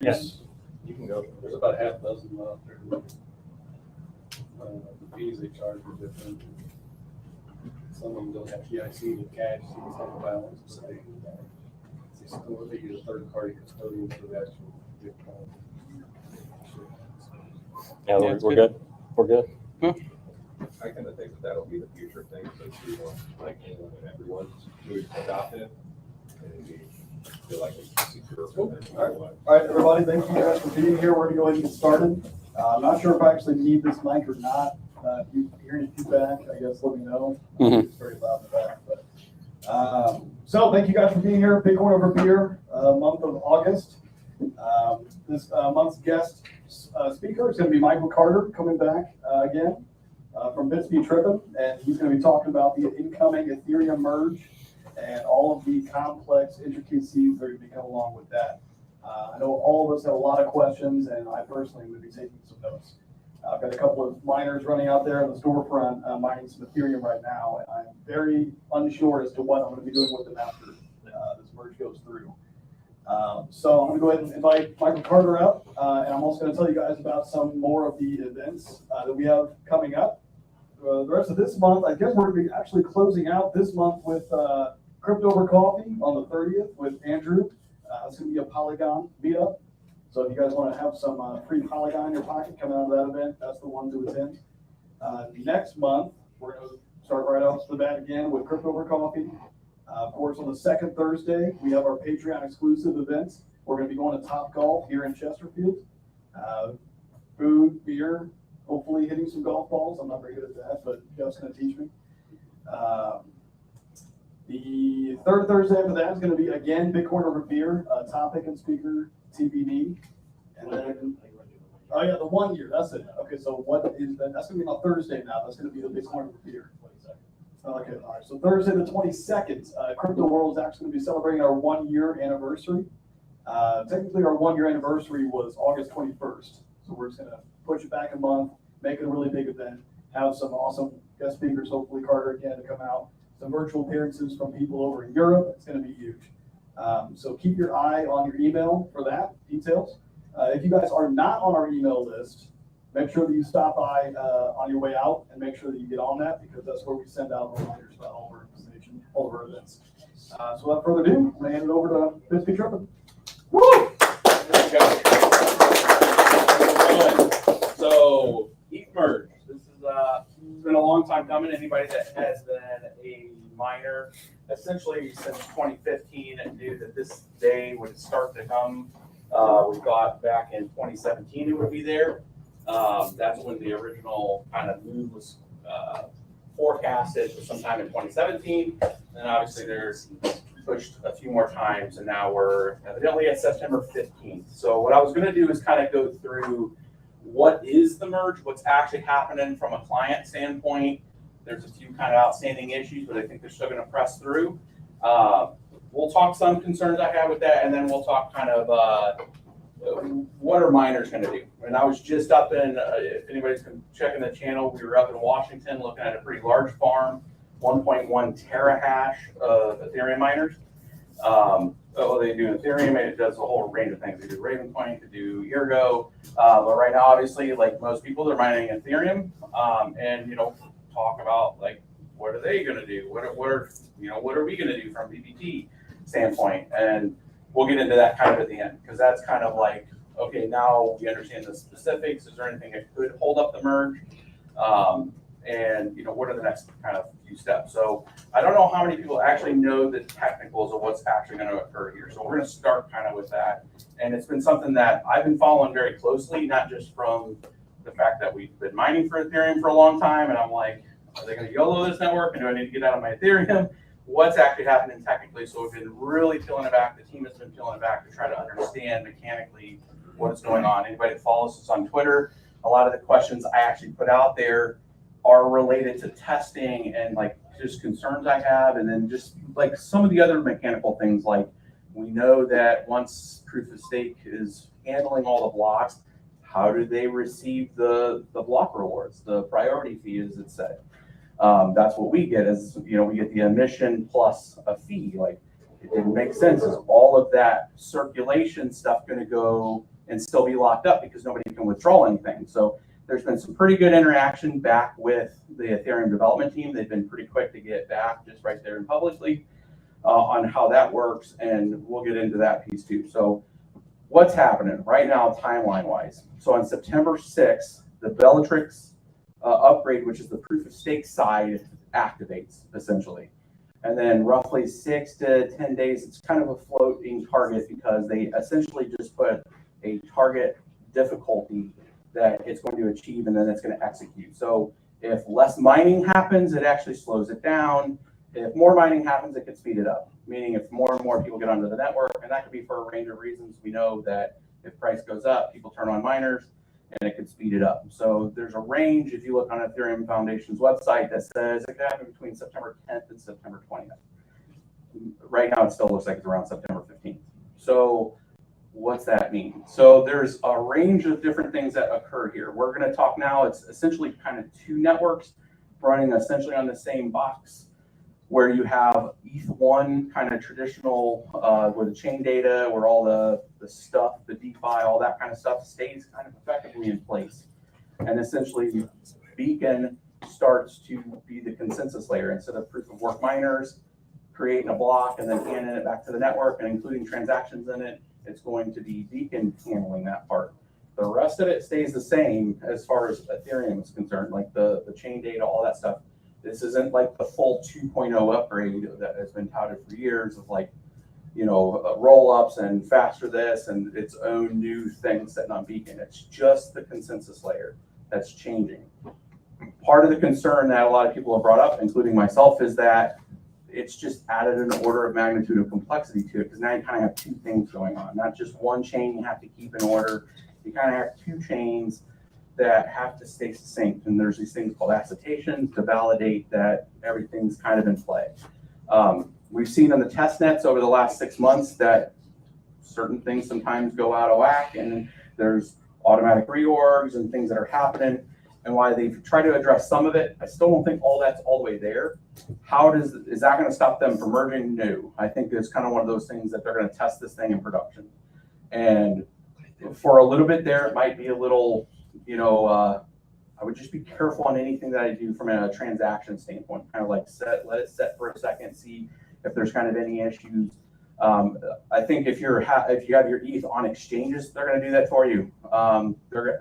Yes. You can go. There's about half a dozen out there. The fees they charge are different. Some of them don't have PIC to cash, so it's on the balance. So they use a third party custodian for the actual gift card. Yeah, we're good. We're good. I kind of think that that'll be the future thing, so like everyone's moving to adopt it, and we feel like it's secure. Cool. All right, everybody, thank you guys for being here. We're gonna go ahead and get started. I'm not sure if I actually need this mic or not. If you hear any feedback, I guess let me know. It's very loud in the back, but so thank you guys for being here. Bitcoin Over Beer, month of August. This month's guest speaker is going to be Michael Carter, coming back again from Bitsbetrippin, and he's going to be talking about the incoming Ethereum merge and all of the complex intricacies that are going to come along with that. I know all of us have a lot of questions, and I personally would be taking some notes. I've got a couple of miners running out there in the storefront mining some Ethereum right now, and I'm very unsure as to what I'm going to be doing with them after this merge goes through. So I'm going to go ahead and invite Michael Carter up, and I'm also going to tell you guys about some more of the events that we have coming up. The rest of this month, I guess we're going to be actually closing out this month with Crypto Over Coffee on the 30th with Andrew. It's going to be a Polygon meetup. So if you guys want to have some free Polygon in your pocket coming out of that event, that's the one to attend. Next month, we're going to start right off the bat again with Crypto Over Coffee. Of course, on the second Thursday, we have our Patreon exclusive events. We're going to be going to Top Golf here in Chesterfield. Food, beer, hopefully hitting some golf balls. I'm not very good at that, but Jeff's going to teach me. The third Thursday after that is going to be, again, Bitcoin Over Beer, topic and speaker, TBD. And then, oh yeah, the 1 year, that's it. Okay, so what is that? That's going to be on Thursday now. That's going to be the Bitcoin Over Beer. Okay, all right. So Thursday the 22nd, Crypto World is actually going to be celebrating our 1 year anniversary. Technically, our 1 year anniversary was August 21st. So we're just going to push it back a month, make it a really big event, have some awesome guest speakers, hopefully Carter again to come out, some virtual appearances from people over in Europe. It's going to be huge. So keep your eye on your email for that, details. If you guys are not on our email list, make sure that you stop by on your way out and make sure that you get on that, because that's where we send out reminders about all of our information, all of our events. So without further ado, I'm going to hand it over to Bitsbetrippin. Woo! So, ETH Merge. This is it's been a long time coming. Anybody that has been a miner essentially since 2015 knew that this day would start to come. We thought back in 2017 it would be there. That's when the original kind of move was forecasted for sometime in 2017. And obviously there's pushed a few more times, and now we're evidently at September 15th. So what I was going to do is kind of go through what is the merge, what's actually happening from a client standpoint. There's a few kind of outstanding issues, but I think they're still going to press through. We'll talk some concerns I have with that, and then we'll talk kind of what are miners going to do. And I was just up in, if anybody's been checking the channel, we were up in Washington looking at a pretty large farm, 1.1 terahash of Ethereum miners. They do Ethereum, and it does a whole range of things. They do Ravencoin, they do Ergo, but right now, obviously, like most people, they're mining Ethereum, and talk about like what are they going to do? What are we going to do from BBT standpoint? And we'll get into that kind of at the end, because that's kind of like, okay, now we understand the specifics. Is there anything that could hold up the merge? And what are the next kind of few steps? So I don't know how many people actually know the technicals of what's actually going to occur here. So we're going to start kind of with that. And it's been something that I've been following very closely, not just from the fact that we've been mining for Ethereum for a long time. And I'm like, are they going to YOLO this network? And do I need to get out of my Ethereum? What's actually happening technically? So we've been really peeling it back. The team has been peeling it back to try to understand mechanically what is going on. Anybody that follows us on Twitter, a lot of the questions I actually put out there are related to testing and like just concerns I have, and then just like some of the other mechanical things. Like we know that once proof of stake is handling all the blocks, how do they receive the block rewards, the priority fee as it's said? That's what we get, as we get the emission plus a fee. Like it didn't make sense. Is all of that circulation stuff going to go and still be locked up because nobody can withdraw anything? So there's been some pretty good interaction back with the Ethereum development team. They've been pretty quick to get back just right there and publicly on how that works, and we'll get into that piece too. So what's happening right now timeline-wise? So on September 6th, the Bellatrix upgrade, which is the proof of stake side, activates essentially. And then roughly 6 to 10 days, it's kind of a floating target because they essentially just put a target difficulty that it's going to achieve, and then it's going to execute. So if less mining happens, it actually slows it down. If more mining happens, it could speed it up, meaning if more and more people get onto the network, and that could be for a range of reasons. We know that if price goes up, people turn on miners, and it could speed it up. So there's a range, if you look on Ethereum Foundation's website, that says it could happen between September 10th and September 20th. Right now, it still looks like it's around September 15th. So what's that mean? So there's a range of different things that occur here. We're going to talk now, it's essentially kind of two networks running essentially on the same box, where you have ETH1 kind of traditional, where the chain data, where all the stuff, the DeFi, all that kind of stuff stays kind of effectively in place. And essentially, Beacon starts to be the consensus layer. Instead of proof of work miners creating a block and then handing it back to the network and including transactions in it, it's going to be Beacon handling that part. The rest of it stays the same as far as Ethereum is concerned, like the chain data, all that stuff. This isn't like the full 2.0 upgrade that has been touted for years of like, you know, roll-ups and faster this and its own new thing sitting on Beacon. It's just the consensus layer that's changing. Part of the concern that a lot of people have brought up, including myself, is that it's just added an order of magnitude of complexity to it, because now you kind of have two things going on. Not just one chain you have to keep in order. You kind of have two chains that have to stay succinct, and there's these things called accetations to validate that everything's kind of in play. We've seen on the test nets over the last 6 months that certain things sometimes go out of whack, and there's automatic reorgs and things that are happening. And while they've tried to address some of it, I still don't think all that's all the way there. Is that going to stop them from merging? No. I think it's kind of one of those things that they're going to test this thing in production. And for a little bit there, it might be a little, you know, I would just be careful on anything that I do from a transaction standpoint. Kind of like let it set for a second, see if there's kind of any issues. I think if you have your ETH on exchanges, they're going to do that for you.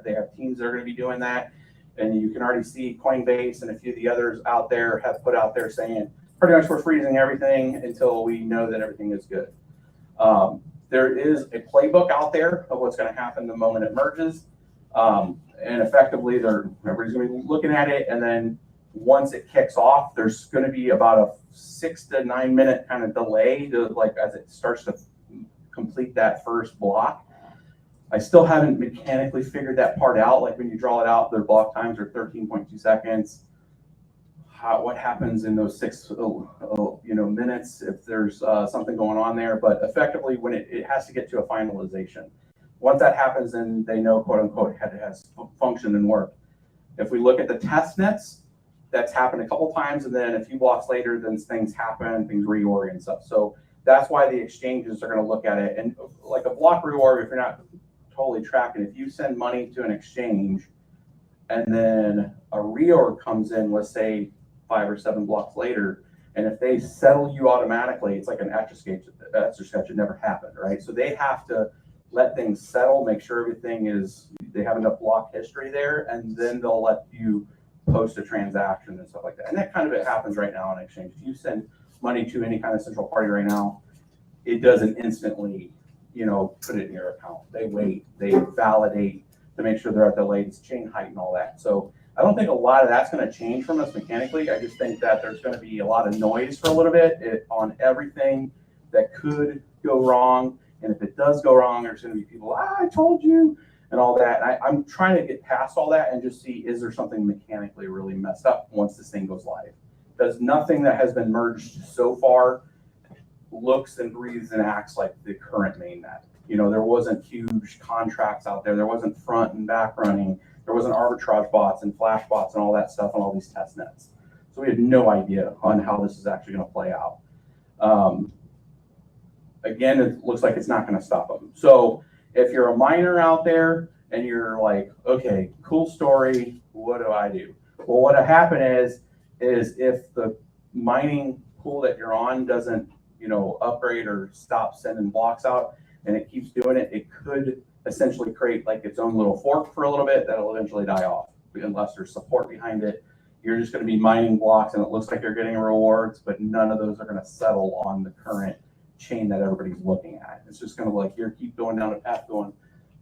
They have teams that are going to be doing that, and you can already see Coinbase and a few of the others out there have put out there saying pretty much we're freezing everything until we know that everything is good. There is a playbook out there of what's going to happen the moment it merges. And effectively, everybody's going to be looking at it, and then once it kicks off, there's going to be about a 6 to 9 minute kind of delay to as it starts to complete that first block. I still haven't mechanically figured that part out. Like when you draw it out, their block times are 13.2 seconds. What happens in those 6 minutes if there's something going on there? But effectively, when it has to get to a finalization. Once that happens, then they know, quote unquote, it has functioned and worked. If we look at the test nets, that's happened a couple times, and then a few blocks later, then things happen, things reorient and stuff. So that's why the exchanges are going to look at it. And like a block reorg, if you're not totally tracking, if you send money to an exchange and then a reorg comes in, let's say 5 or 7 blocks later, and if they settle you automatically, it's like an etch-a-sketch. It never happened, right? So they have to let things settle, make sure they have enough block history there, and then they'll let you post a transaction and stuff like that. And that kind of it happens right now on exchange. If you send money to any kind of central party right now, it doesn't instantly, put it in your account. They wait, they validate to make sure they're at the latest chain height and all that. So I don't think a lot of that's going to change from us mechanically. I just think that there's going to be a lot of noise for a little bit on everything that could go wrong. And if it does go wrong, there's going to be people, I told you, and all that. And I'm trying to get past all that and just see, is there something mechanically really messed up once this thing goes live? Because nothing that has been merged so far looks and breathes and acts like the current mainnet. There wasn't huge contracts out there. There wasn't front and back running. There wasn't arbitrage bots and flash bots and all that stuff on all these test nets. So we had no idea on how this is actually going to play out. again, it looks like it's not going to stop them. So if you're a miner out there and you're like, okay, cool story, what do I do? Well, what'll happen is if the mining pool that you're on doesn't, upgrade or stop sending blocks out, and it keeps doing it, it could essentially create like its own little fork for a little bit that'll eventually die off unless there's support behind it. You're just going to be mining blocks, and it looks like you're getting rewards, but none of those are going to settle on the current chain that everybody's looking at. It's just going to like you keep going down a path going,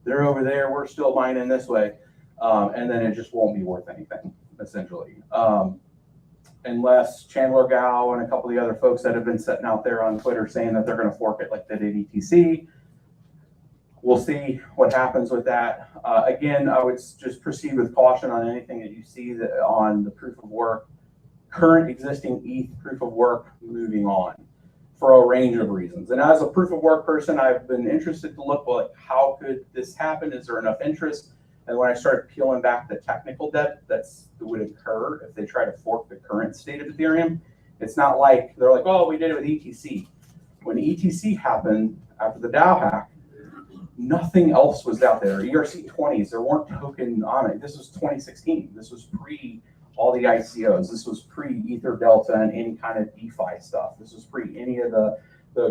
they're over there, we're still mining this way, and then it just won't be worth anything essentially. Unless Chandler Gao and a couple of the other folks that have been sitting out there on Twitter saying that they're going to fork it like they did ETC. We'll see what happens with that. Again, I would just proceed with caution on anything that you see that on the proof of work, current existing ETH proof of work moving on for a range of reasons. And as a proof of work person, I've been interested to look like how could this happen? Is there enough interest? And when I started peeling back the technical debt that would occur if they try to fork the current state of Ethereum, it's not like they're like, oh, we did it with ETC. When ETC happened after the DAO hack, nothing else was out there. ERC20s, there weren't tokens on it. This was 2016. This was pre all the ICOs. This was pre Ether Delta and any kind of DeFi stuff. This was pre any of the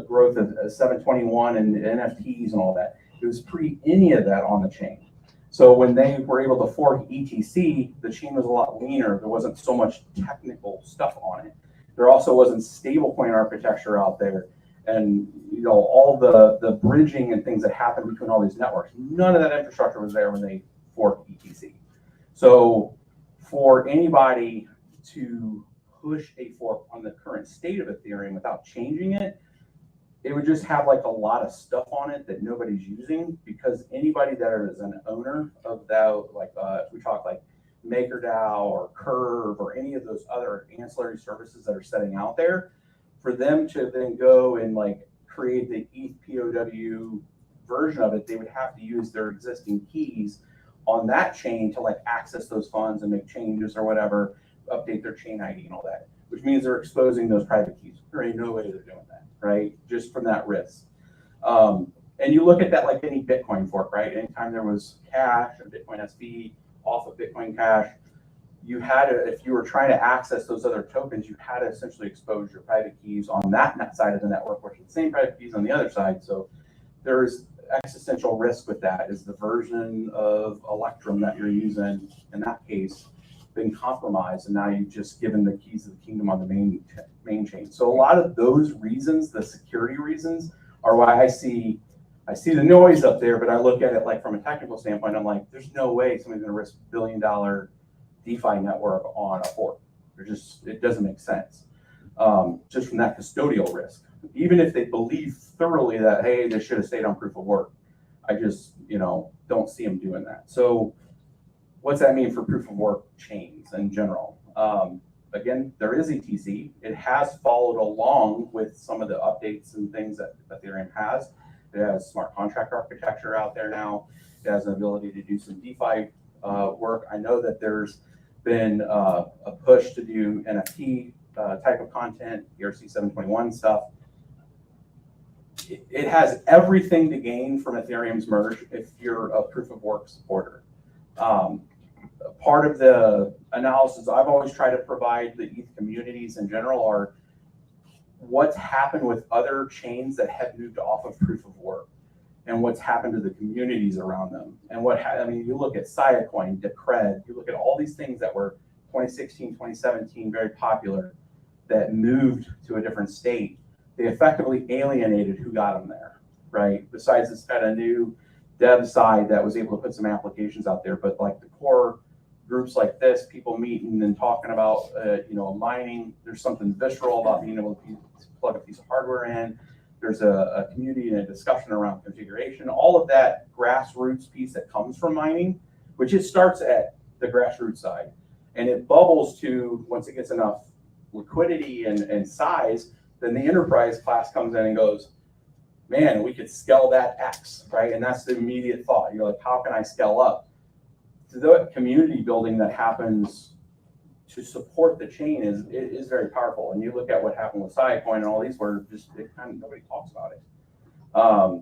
growth of 721 and NFTs and all that. It was pre any of that on the chain. So when they were able to fork ETC, the chain was a lot leaner. There wasn't so much technical stuff on it. There also wasn't stablecoin architecture out there. And all the bridging and things that happened between all these networks, none of that infrastructure was there when they forked ETC. So for anybody to push a fork on the current state of Ethereum without changing it, it would just have like a lot of stuff on it that nobody's using, because anybody that is an owner of DAO, like if we talk like MakerDAO or Curve or any of those other ancillary services that are setting out there, for them to then go and like create the ETH POW version of it, they would have to use their existing keys on that chain to like access those funds and make changes or whatever, update their chain ID and all that, which means they're exposing those private keys. There ain't no way they're doing that, right? Just from that risk. And you look at that like any Bitcoin fork, right? Anytime there was cash and Bitcoin SV off of Bitcoin Cash, you had to, if you were trying to access those other tokens, you had to essentially expose your private keys on that side of the network, which is the same private keys on the other side. So there's existential risk with that. Is the version of Electrum that you're using in that case been compromised, and now you've just given the keys of the kingdom on the main chain. So a lot of those reasons, the security reasons, are why I see the noise up there, but I look at it like from a technical standpoint, I'm like, there's no way somebody's going to risk $1 billion DeFi network on a fork. It doesn't make sense. Just from that custodial risk. Even if they believe thoroughly that, hey, they should have stayed on proof of work, I just, don't see them doing that. So what's that mean for proof of work chains in general? Again, there is ETC. It has followed along with some of the updates and things that Ethereum has. It has smart contract architecture out there now. It has an ability to do some DeFi work. I know that there's been a push to do NFT type of content, ERC 721 stuff. It has everything to gain from Ethereum's merge if you're a proof of work supporter. Part of the analysis I've always tried to provide the ETH communities in general are what's happened with other chains that have moved off of proof of work and what's happened to the communities around them. And you look at Siacoin, Decred, you look at all these things that were 2016, 2017, very popular, that moved to a different state. They effectively alienated who got them there, right? Besides this kind of new dev side that was able to put some applications out there, but like the core groups like this, people meeting and talking about, mining, there's something visceral about being able to plug a piece of hardware in. There's a community and a discussion around configuration, all of that grassroots piece that comes from mining, which it starts at the grassroots side. And it bubbles to, once it gets enough liquidity and size, then the enterprise class comes in and goes, man, we could scale that X, right? And that's the immediate thought. You're like, how can I scale up? So the community building that happens to support the chain is very powerful. And you look at what happened with Siacoin and all these, where just nobody talks about it. I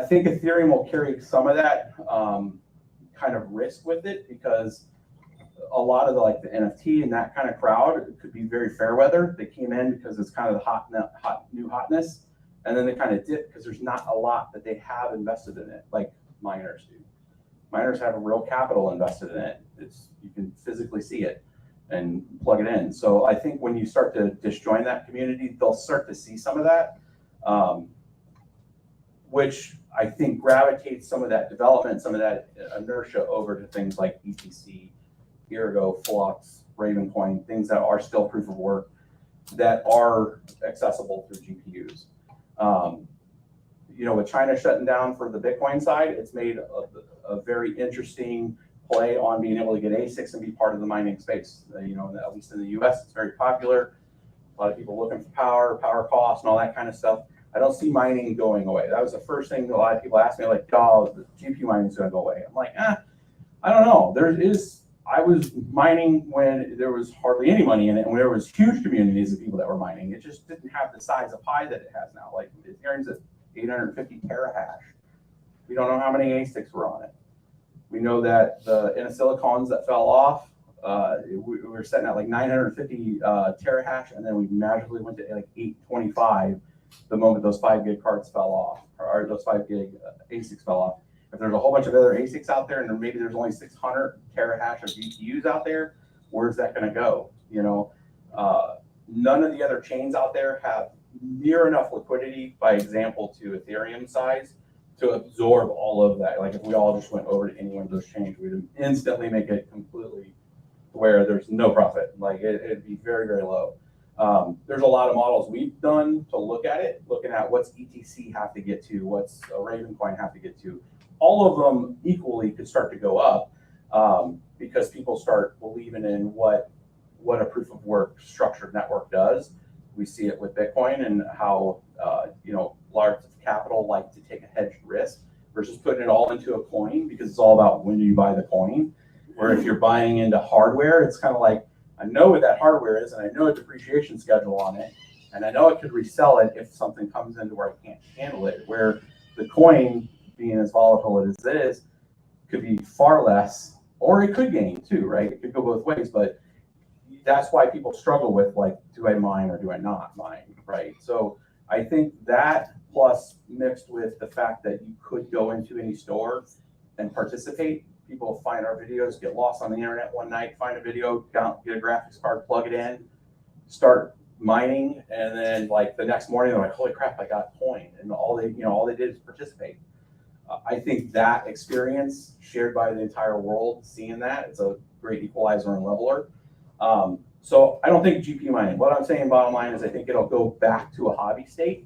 think Ethereum will carry some of that kind of risk with it, because a lot of the NFT and that kind of crowd could be very fair weather. They came in because it's kind of the new hotness, and then they kind of dip because there's not a lot that they have invested in it like miners do. Miners have a real capital invested in it. You can physically see it and plug it in. So I think when you start to disjoin that community, they'll start to see some of that, which I think gravitates some of that development, some of that inertia over to things like ETC, Ergo, Flux, Ravencoin, things that are still proof of work that are accessible through GPUs. With China shutting down for the Bitcoin side, it's made a very interesting play on being able to get ASICs and be part of the mining space. At least in the US, it's very popular. A lot of people looking for power costs, and all that kind of stuff. I don't see mining going away. That was the first thing a lot of people asked me, like, oh, the GPU mining is going to go away. I'm like, I don't know. I was mining when there was hardly any money in it, and when there was huge communities of people that were mining. It just didn't have the size of pie that it has now. Like Ethereum's at 850 terahash. We don't know how many ASICs were on it. We know that the silicons that fell off, we were setting at like 950 terahash, and then we magically went to like 825 the moment those 5 gig cards fell off, or those 5 gig ASICs fell off. If there's a whole bunch of other ASICs out there, and maybe there's only 600 terahash of GPUs out there, where's that going to go? None of the other chains out there have near enough liquidity, by example, to Ethereum size to absorb all of that. Like if we all just went over to any one of those chains, we'd instantly make it completely where there's no profit. Like it'd be very, very low. There's a lot of models we've done to look at it, looking at what's ETC have to get to, what's a Ravencoin have to get to. All of them equally could start to go up because people start believing in what a proof of work structured network does. We see it with Bitcoin and how large capital like to take a hedged risk versus putting it all into a coin, because it's all about when you buy the coin. Where if you're buying into hardware, it's kind of like, I know what that hardware is, and I know a depreciation schedule on it, and I know I could resell it if something comes into where I can't handle it. Where the coin, being as volatile as it is, could be far less, or it could gain too, right? It could go both ways, but that's why people struggle with, like, do I mine or do I not mine, right? So I think that, plus mixed with the fact that you could go into any store and participate. People find our videos, get lost on the internet one night, find a video, get a graphics card, plug it in, start mining, and then like the next morning they're like, holy crap, I got coin, and all they did is participate. I think that experience shared by the entire world, seeing that, it's a great equalizer and leveler. So I don't think GPU mining. What I'm saying, bottom line, is I think it'll go back to a hobby state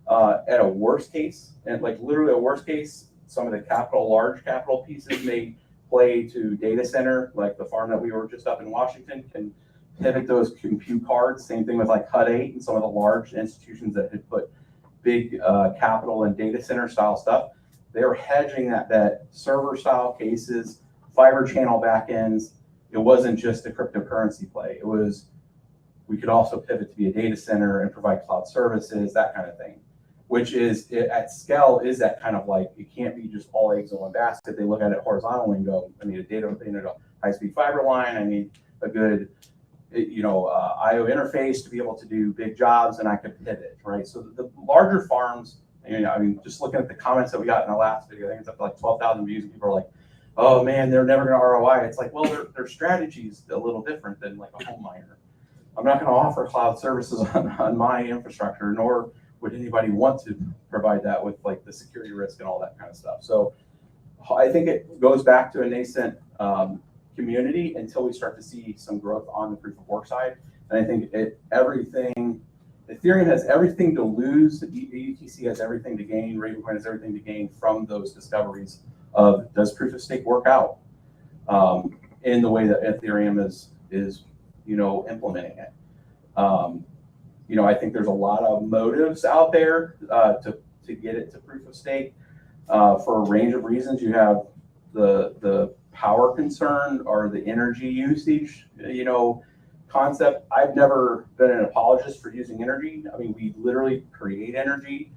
at a worst case, and like literally a worst case. Some of the large capital pieces may play to data center, like the farm that we were just up in Washington can pivot those compute cards. Same thing with like HUD 8 and some of the large institutions that had put big capital and data center style stuff. They were hedging that server style cases, fiber channel backends. It wasn't just a cryptocurrency play. It was, we could also pivot to be a data center and provide cloud services, that kind of thing. Which is, at scale, is that kind of like, it can't be just all eggs in one basket. They look at it horizontally and go, I need a high-speed fiber line. I need a good, IO interface to be able to do big jobs, and I could pivot, right? So the larger farms, just looking at the comments that we got in the last video, I think it's up to like 12,000 views, and people are like, oh man, they're never going to ROI. It's like, well, their strategy's a little different than like a home miner. I'm not going to offer cloud services on my infrastructure, nor would anybody want to provide that with like the security risk and all that kind of stuff. So I think it goes back to a nascent community until we start to see some growth on the proof of work side. And I think Ethereum has everything to lose, ETC has everything to gain, Ravencoin has everything to gain from those discoveries of, does proof of stake work out in the way that Ethereum is implementing it. I think there's a lot of motives out there to get it to proof of stake for a range of reasons. You have the power concern or the energy usage, concept. I've never been an apologist for using energy. I mean, we literally create energy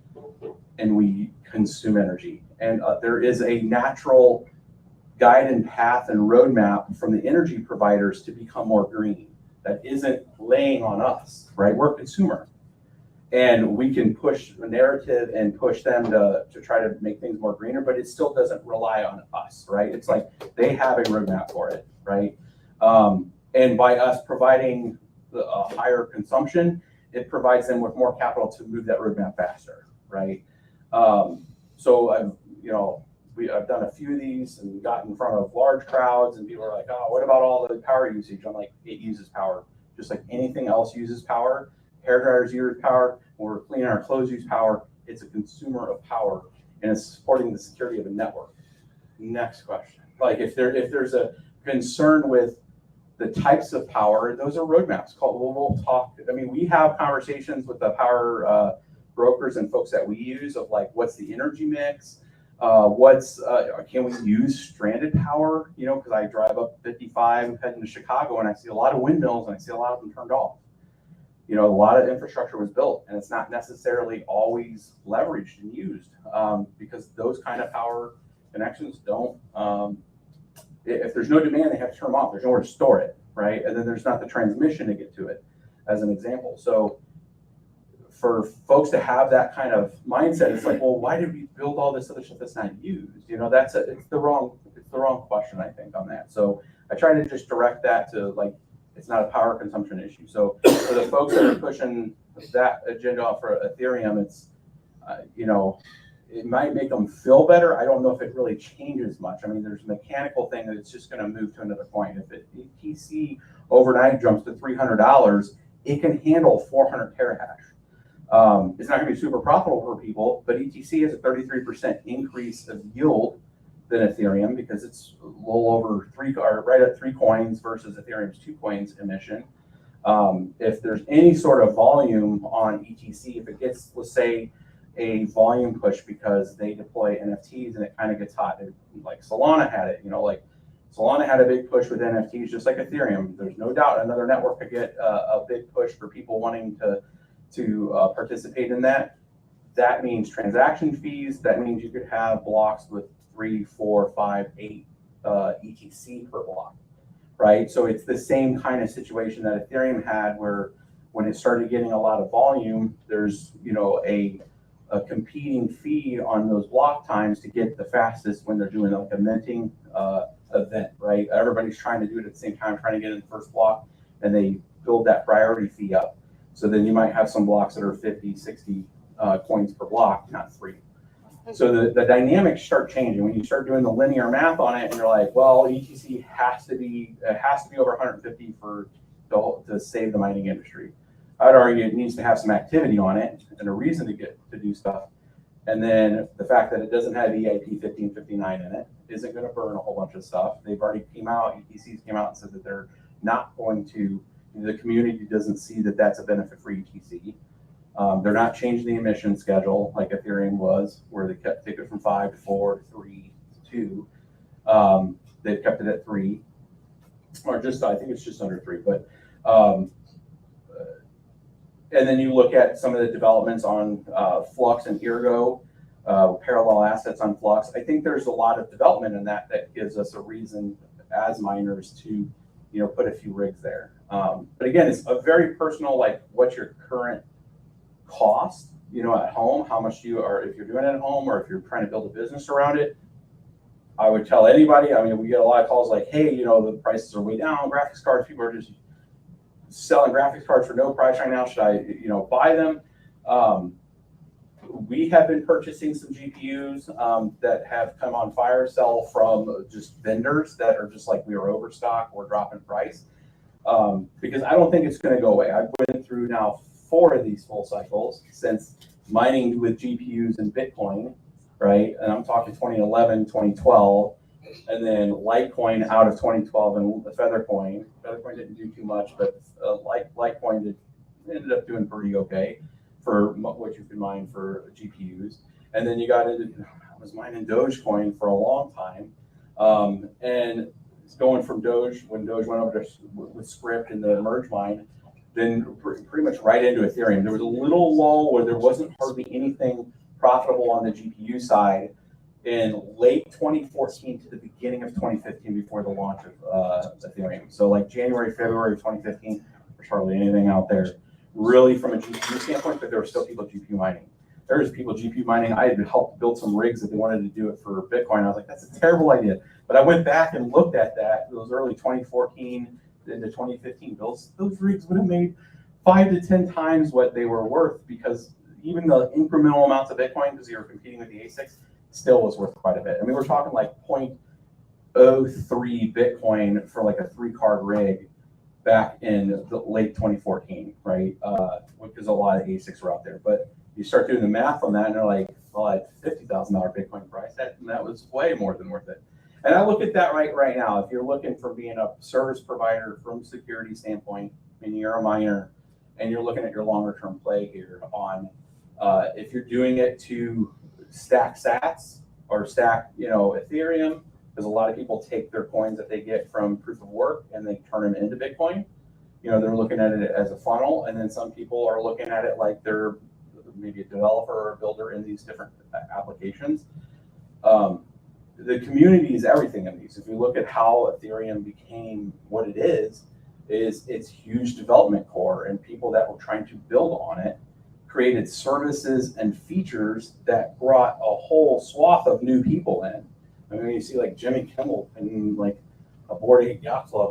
and we consume energy. And there is a natural guide and path and roadmap from the energy providers to become more green. That isn't laying on us, right? We're a consumer. And we can push a narrative and push them to try to make things more greener, but it still doesn't rely on us, right? It's like they have a roadmap for it, right? And by us providing a higher consumption, it provides them with more capital to move that roadmap faster, right? So I've done a few of these and gotten in front of large crowds, and people are like, oh, what about all the power usage? I'm like, it uses power, just like anything else uses power. Hair dryers use power. When we're cleaning our clothes, use power. It's a consumer of power, and it's supporting the security of a network. Next question. Like if there's a concern with the types of power, those are roadmaps called. We'll talk. I mean, we have conversations with the power brokers and folks that we use of like, what's the energy mix? Can we use stranded power? You know, because I drive up 55 heading to Chicago, and I see a lot of windmills, and I see a lot of them turned off. You know, a lot of infrastructure was built, and it's not necessarily always leveraged and used because those kind of power connections don't. If there's no demand, they have to turn them off. There's nowhere to store it, right? And then there's not the transmission to get to it, as an example. So for folks to have that kind of mindset, it's like, well, why did we build all this other stuff that's not used? You know, it's the wrong question, I think, on that. So I try to just direct that to like, it's not a power consumption issue. So for the folks that are pushing that agenda for Ethereum, it's, it might make them feel better. I don't know if it really changes much. I mean, there's a mechanical thing that it's just going to move to another point. If ETC overnight jumps to $300, it can handle 400 terahash. It's not going to be super profitable for people, but ETC has a 33% increase of yield than Ethereum because it's a little over right at 3 coins versus Ethereum's 2 coins emission. If there's any sort of volume on ETC, if it gets, let's say, a volume push because they deploy NFTs and it kind of gets hot, like Solana had it, Solana had a big push with NFTs just like Ethereum. There's no doubt another network could get a big push for people wanting to participate in that. That means transaction fees. That means you could have blocks with 3, 4, 5, 8 ETC per block, right? So it's the same kind of situation that Ethereum had where when it started getting a lot of volume, there's, a competing fee on those block times to get the fastest when they're doing like a minting event, right? Everybody's trying to do it at the same time, trying to get in the first block, and they build that priority fee up. So then you might have some blocks that are 50, 60 coins per block, not 3. So the dynamics start changing when you start doing the linear math on it, and you're like, well, ETC has to be over 150 to save the mining industry. I'd argue it needs to have some activity on it and a reason to do stuff. And then the fact that it doesn't have EIP 1559 in it isn't going to burn a whole bunch of stuff. They've already ETCs came out and said that they're not going to. The community doesn't see that that's a benefit for ETC. They're not changing the emission schedule like Ethereum was, where they kept it from 5 to 4 to 3 to 2. They've kept it at 3, or I think it's just under 3. But and then you look at some of the developments on Flux and Ergo, parallel assets on Flux. I think there's a lot of development in that gives us a reason as miners to, put a few rigs there. But again, it's a very personal, like what's your current cost, at home, how much if you're doing it at home or if you're trying to build a business around it. I would tell anybody, we get a lot of calls like, hey, the prices are way down, graphics cards, people are just selling graphics cards for no price right now. Should I, buy them? We have been purchasing some GPUs that have come on fire sell from just vendors that are just like, we are overstocked, we're dropping price. Because I don't think it's going to go away. I've been through now 4 of these full cycles since mining with GPUs and Bitcoin, right? And I'm talking 2011, 2012. And then Litecoin out of 2012 and Feathercoin. Feathercoin didn't do too much, but Litecoin ended up doing pretty okay for what you can mine for GPUs. And then you got into, I was mining Dogecoin for a long time. And it's going from Doge, when Doge went over to, with Script and the Merge mine, then pretty much right into Ethereum. There was a little lull where there wasn't hardly anything profitable on the GPU side in late 2014 to the beginning of 2015 before the launch of Ethereum. So like January, February of 2015, there's hardly anything out there really from a GPU standpoint, but there were still people GPU mining. There's people GPU mining. I had helped build some rigs that they wanted to do it for Bitcoin. I was like, that's a terrible idea. But I went back and looked at that, those early 2014 into 2015 builds. Those rigs would have made 5 to 10 times what they were worth, because even the incremental amounts of Bitcoin, because you were competing with the ASICs, still was worth quite a bit. I mean, we're talking like 0.03 Bitcoin for like a 3-card rig back in the late 2014, right? Because a lot of ASICs were out there. But you start doing the math on that, and they're like, well, at $50,000 Bitcoin price, that was way more than worth it. And I look at that right now. If you're looking for being a service provider from security standpoint, meaning you're a miner, and you're looking at your longer term play here on if you're doing it to stack sats or stack, Ethereum, because a lot of people take their coins that they get from proof of work and they turn them into Bitcoin. They're looking at it as a funnel, and then some people are looking at it like they're maybe a developer or a builder in these different applications. The community is everything in these. If you look at how Ethereum became what it is its huge development core, and people that were trying to build on it created services and features that brought a whole swath of new people in. I mean, you see like Jimmy Kimmel and like a Bored Ape Yacht Club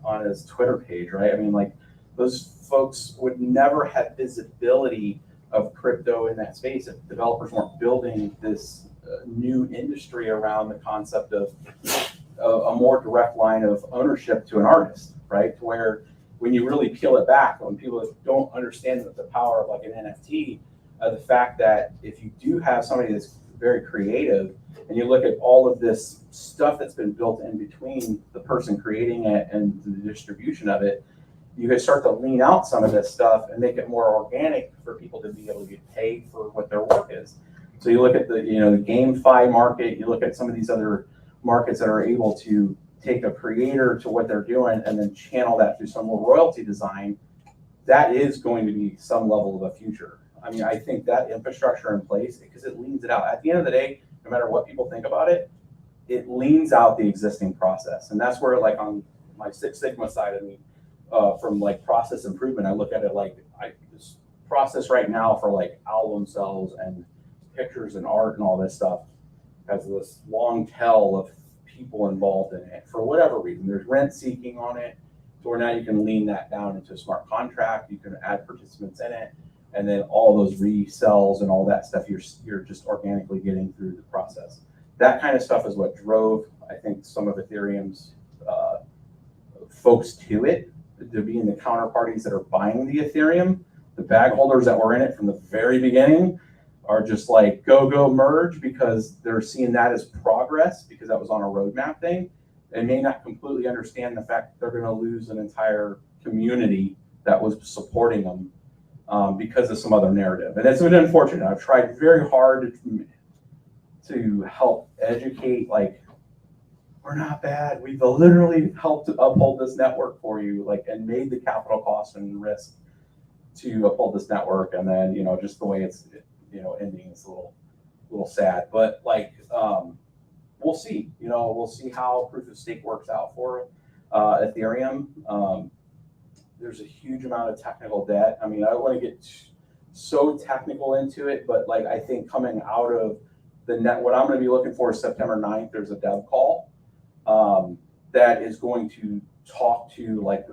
on his Twitter page, right? I mean, like those folks would never have visibility of crypto in that space if developers weren't building this new industry around the concept of a more direct line of ownership to an artist, right? To where when you really peel it back, when people don't understand the power of like an NFT, the fact that if you do have somebody that's very creative and you look at all of this stuff that's been built in between the person creating it and the distribution of it, you can start to lean out some of this stuff and make it more organic for people to be able to get paid for what their work is. So you look at the GameFi market, you look at some of these other markets that are able to take a creator to what they're doing and then channel that through some more royalty design. That is going to be some level of a future. I mean, I think that infrastructure in place, because it leans it out. At the end of the day, no matter what people think about it, it leans out the existing process. And that's where, like on my Six Sigma side of me, from like process improvement, I look at it like this process right now for like album sales and pictures and art and all this stuff has this long tail of people involved in it for whatever reason. There's rent seeking on it, so now you can lean that down into a smart contract. You can add participants in it, and then all those resells and all that stuff you're just organically getting through the process. That kind of stuff is what drove, I think, some of Ethereum's folks to it, to being the counterparties that are buying the Ethereum. The bag holders that were in it from the very beginning are just like, go merge, because they're seeing that as progress, because that was on a roadmap thing. They may not completely understand the fact that they're going to lose an entire community that was supporting them because of some other narrative. And it's been unfortunate. I've tried very hard to help educate, like, we're not bad. We've literally helped uphold this network for you, like, and made the capital cost and risk to uphold this network. And then, just the way it's, ending is a little sad, but like, we'll see, we'll see how proof of stake works out for Ethereum. There's a huge amount of technical debt. I mean, I don't want to get so technical into it, but like, I think coming out of what I'm going to be looking for is September 9th, there's a dev call that is going to talk to, like,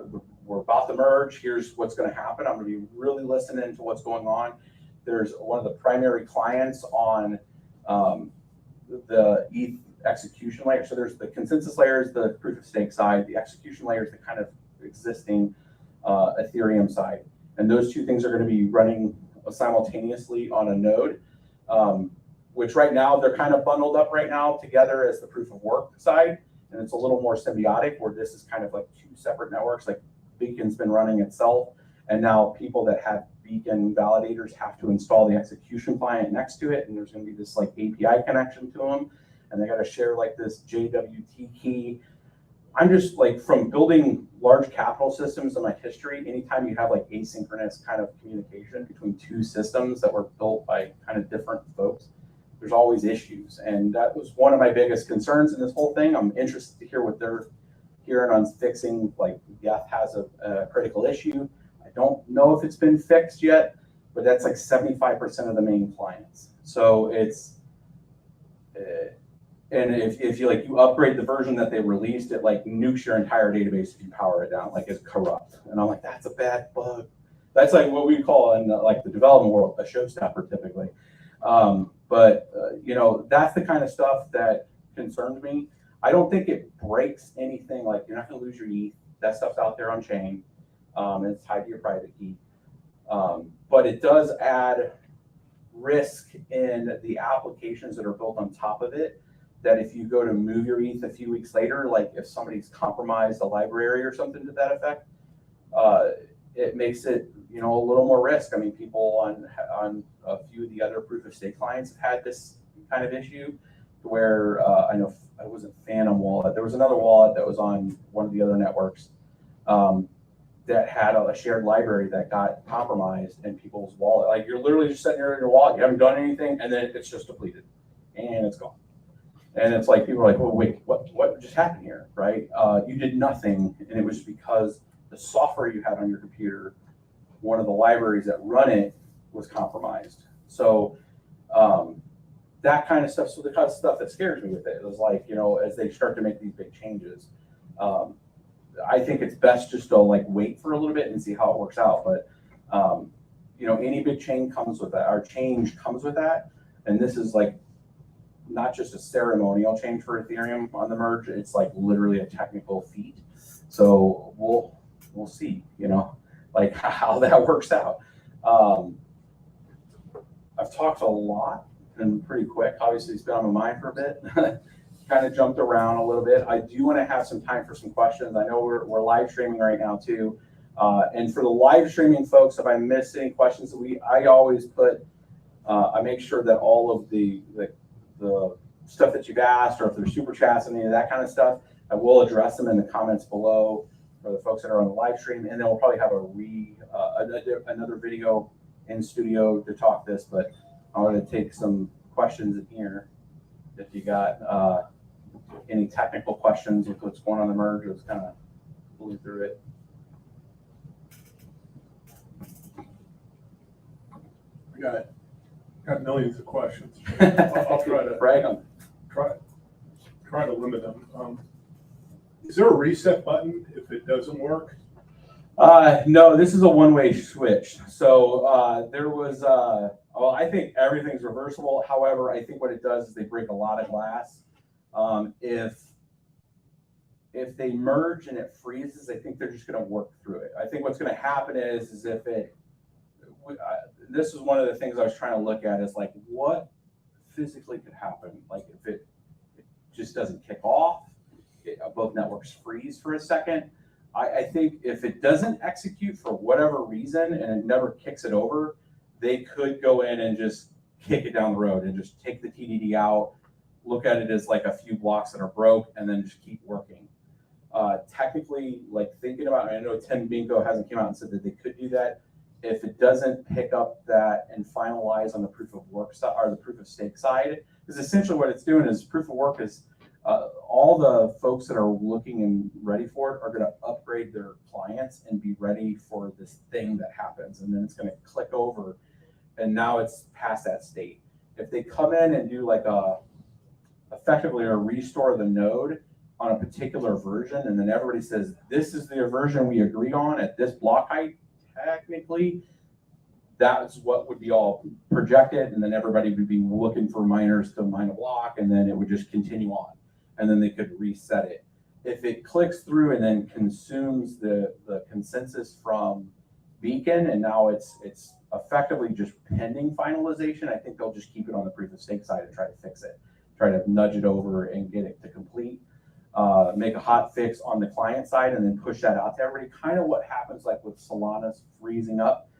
we're about to merge, here's what's going to happen. I'm going to be really listening to what's going on. There's one of the primary clients on the ETH execution layer. So there's the consensus layer is the proof of stake side. The execution layer is the kind of existing Ethereum side. And those two things are going to be running simultaneously on a node, which right now they're kind of bundled up right now together as the proof of work side. And it's a little more symbiotic, where this is kind of like two separate networks. Like Beacon's been running itself, and now people that have Beacon validators have to install the execution client next to it, and there's going to be this like API connection to them, and they got to share like this JWT key. I'm just like, from building large capital systems in my history, anytime you have like asynchronous kind of communication between two systems that were built by kind of different folks, there's always issues. And that was one of my biggest concerns in this whole thing. I'm interested to hear what they're hearing on fixing, like ETH has a critical issue. I don't know if it's been fixed yet, but that's like 75% of the main clients. So it's, and if you like, you upgrade the version that they released, it like nukes your entire database if you power it down, like it's corrupt. And I'm like, that's a bad bug. That's like what we call in like the development world a showstopper typically. You know, that's the kind of stuff that concerns me. I don't think it breaks anything. Like, you're not going to lose your ETH. That stuff's out there on chain. And it's tied to your private key. But it does add risk in the applications that are built on top of it, that if you go to move your ETH a few weeks later, like if somebody's compromised a library or something to that effect, it makes it, you know, a little more risk. I mean, people on a few of the other proof of stake clients have had this kind of issue where I know it wasn't Phantom Wallet. There was another wallet that was on one of the other networks that had a shared library that got compromised in people's wallet. Like, you're literally just sitting there in your wallet, you haven't done anything, and then it's just depleted and it's gone. And it's like, people are like, well, wait, what just happened here, right? You did nothing, and it was because the software you had on your computer, one of the libraries that run it, was compromised. So that kind of stuff. So the kind of stuff that scares me with it is like, you know, as they start to make these big changes, I think it's best just to like wait for a little bit and see how it works out. But you know, any big change comes with that. Our change comes with that, and this is like not just a ceremonial change for Ethereum on the merge. It's like literally a technical feat. So we'll see, you know, like how that works out. I've talked a lot and pretty quick. Obviously, it's been on my mind for a bit. Kind of jumped around a little bit. I do want to have some time for some questions. I know we're live streaming right now too. And for the live streaming folks, if I miss any questions, I always put, I make sure that all of the stuff that you've asked, or if there's super chats and any of that kind of stuff, I will address them in the comments below for the folks that are on the live stream. And then we'll probably have another video in studio to talk this, but I want to take some questions in here. If you got any technical questions with what's going on in the merge, let's kind of blew through it. I got millions of questions. I'll try to Brag on. try to limit them. Is there a reset button if it doesn't work? No, this is a one-way switch. So there was, well, I think everything's reversible. However, I think what it does is they break a lot of glass. If they merge and it freezes, I think they're just going to work through it. I think what's going to happen is if it, this is one of the things I was trying to look at, is like, what physically could happen? Like, if it just doesn't kick off, both networks freeze for a second. I think if it doesn't execute for whatever reason and it never kicks it over, they could go in and just kick it down the road and just take the TDD out, look at it as like a few blocks that are broke, and then just keep working. Technically, like thinking about it, I know Tim Binko hasn't come out and said that they could do that. If it doesn't pick up that and finalize on the proof of work side or the proof of stake side, because essentially what it's doing is proof of work is all the folks that are looking and ready for it are going to upgrade their clients and be ready for this thing that happens. And then it's going to click over, and now it's past that state. If they come in and do like effectively a restore the node on a particular version, and then everybody says, this is the version we agreed on at this block height, technically, that's what would be all projected. And then everybody would be looking for miners to mine a block, and then it would just continue on. And then they could reset it. If it clicks through and then consumes the consensus from Beacon, and now it's effectively just pending finalization, I think they'll just keep it on the proof of stake side and try to fix it, try to nudge it over and get it to complete, make a hot fix on the client side, and then push that out to everybody. Kind of what happens like with Solana's freezing up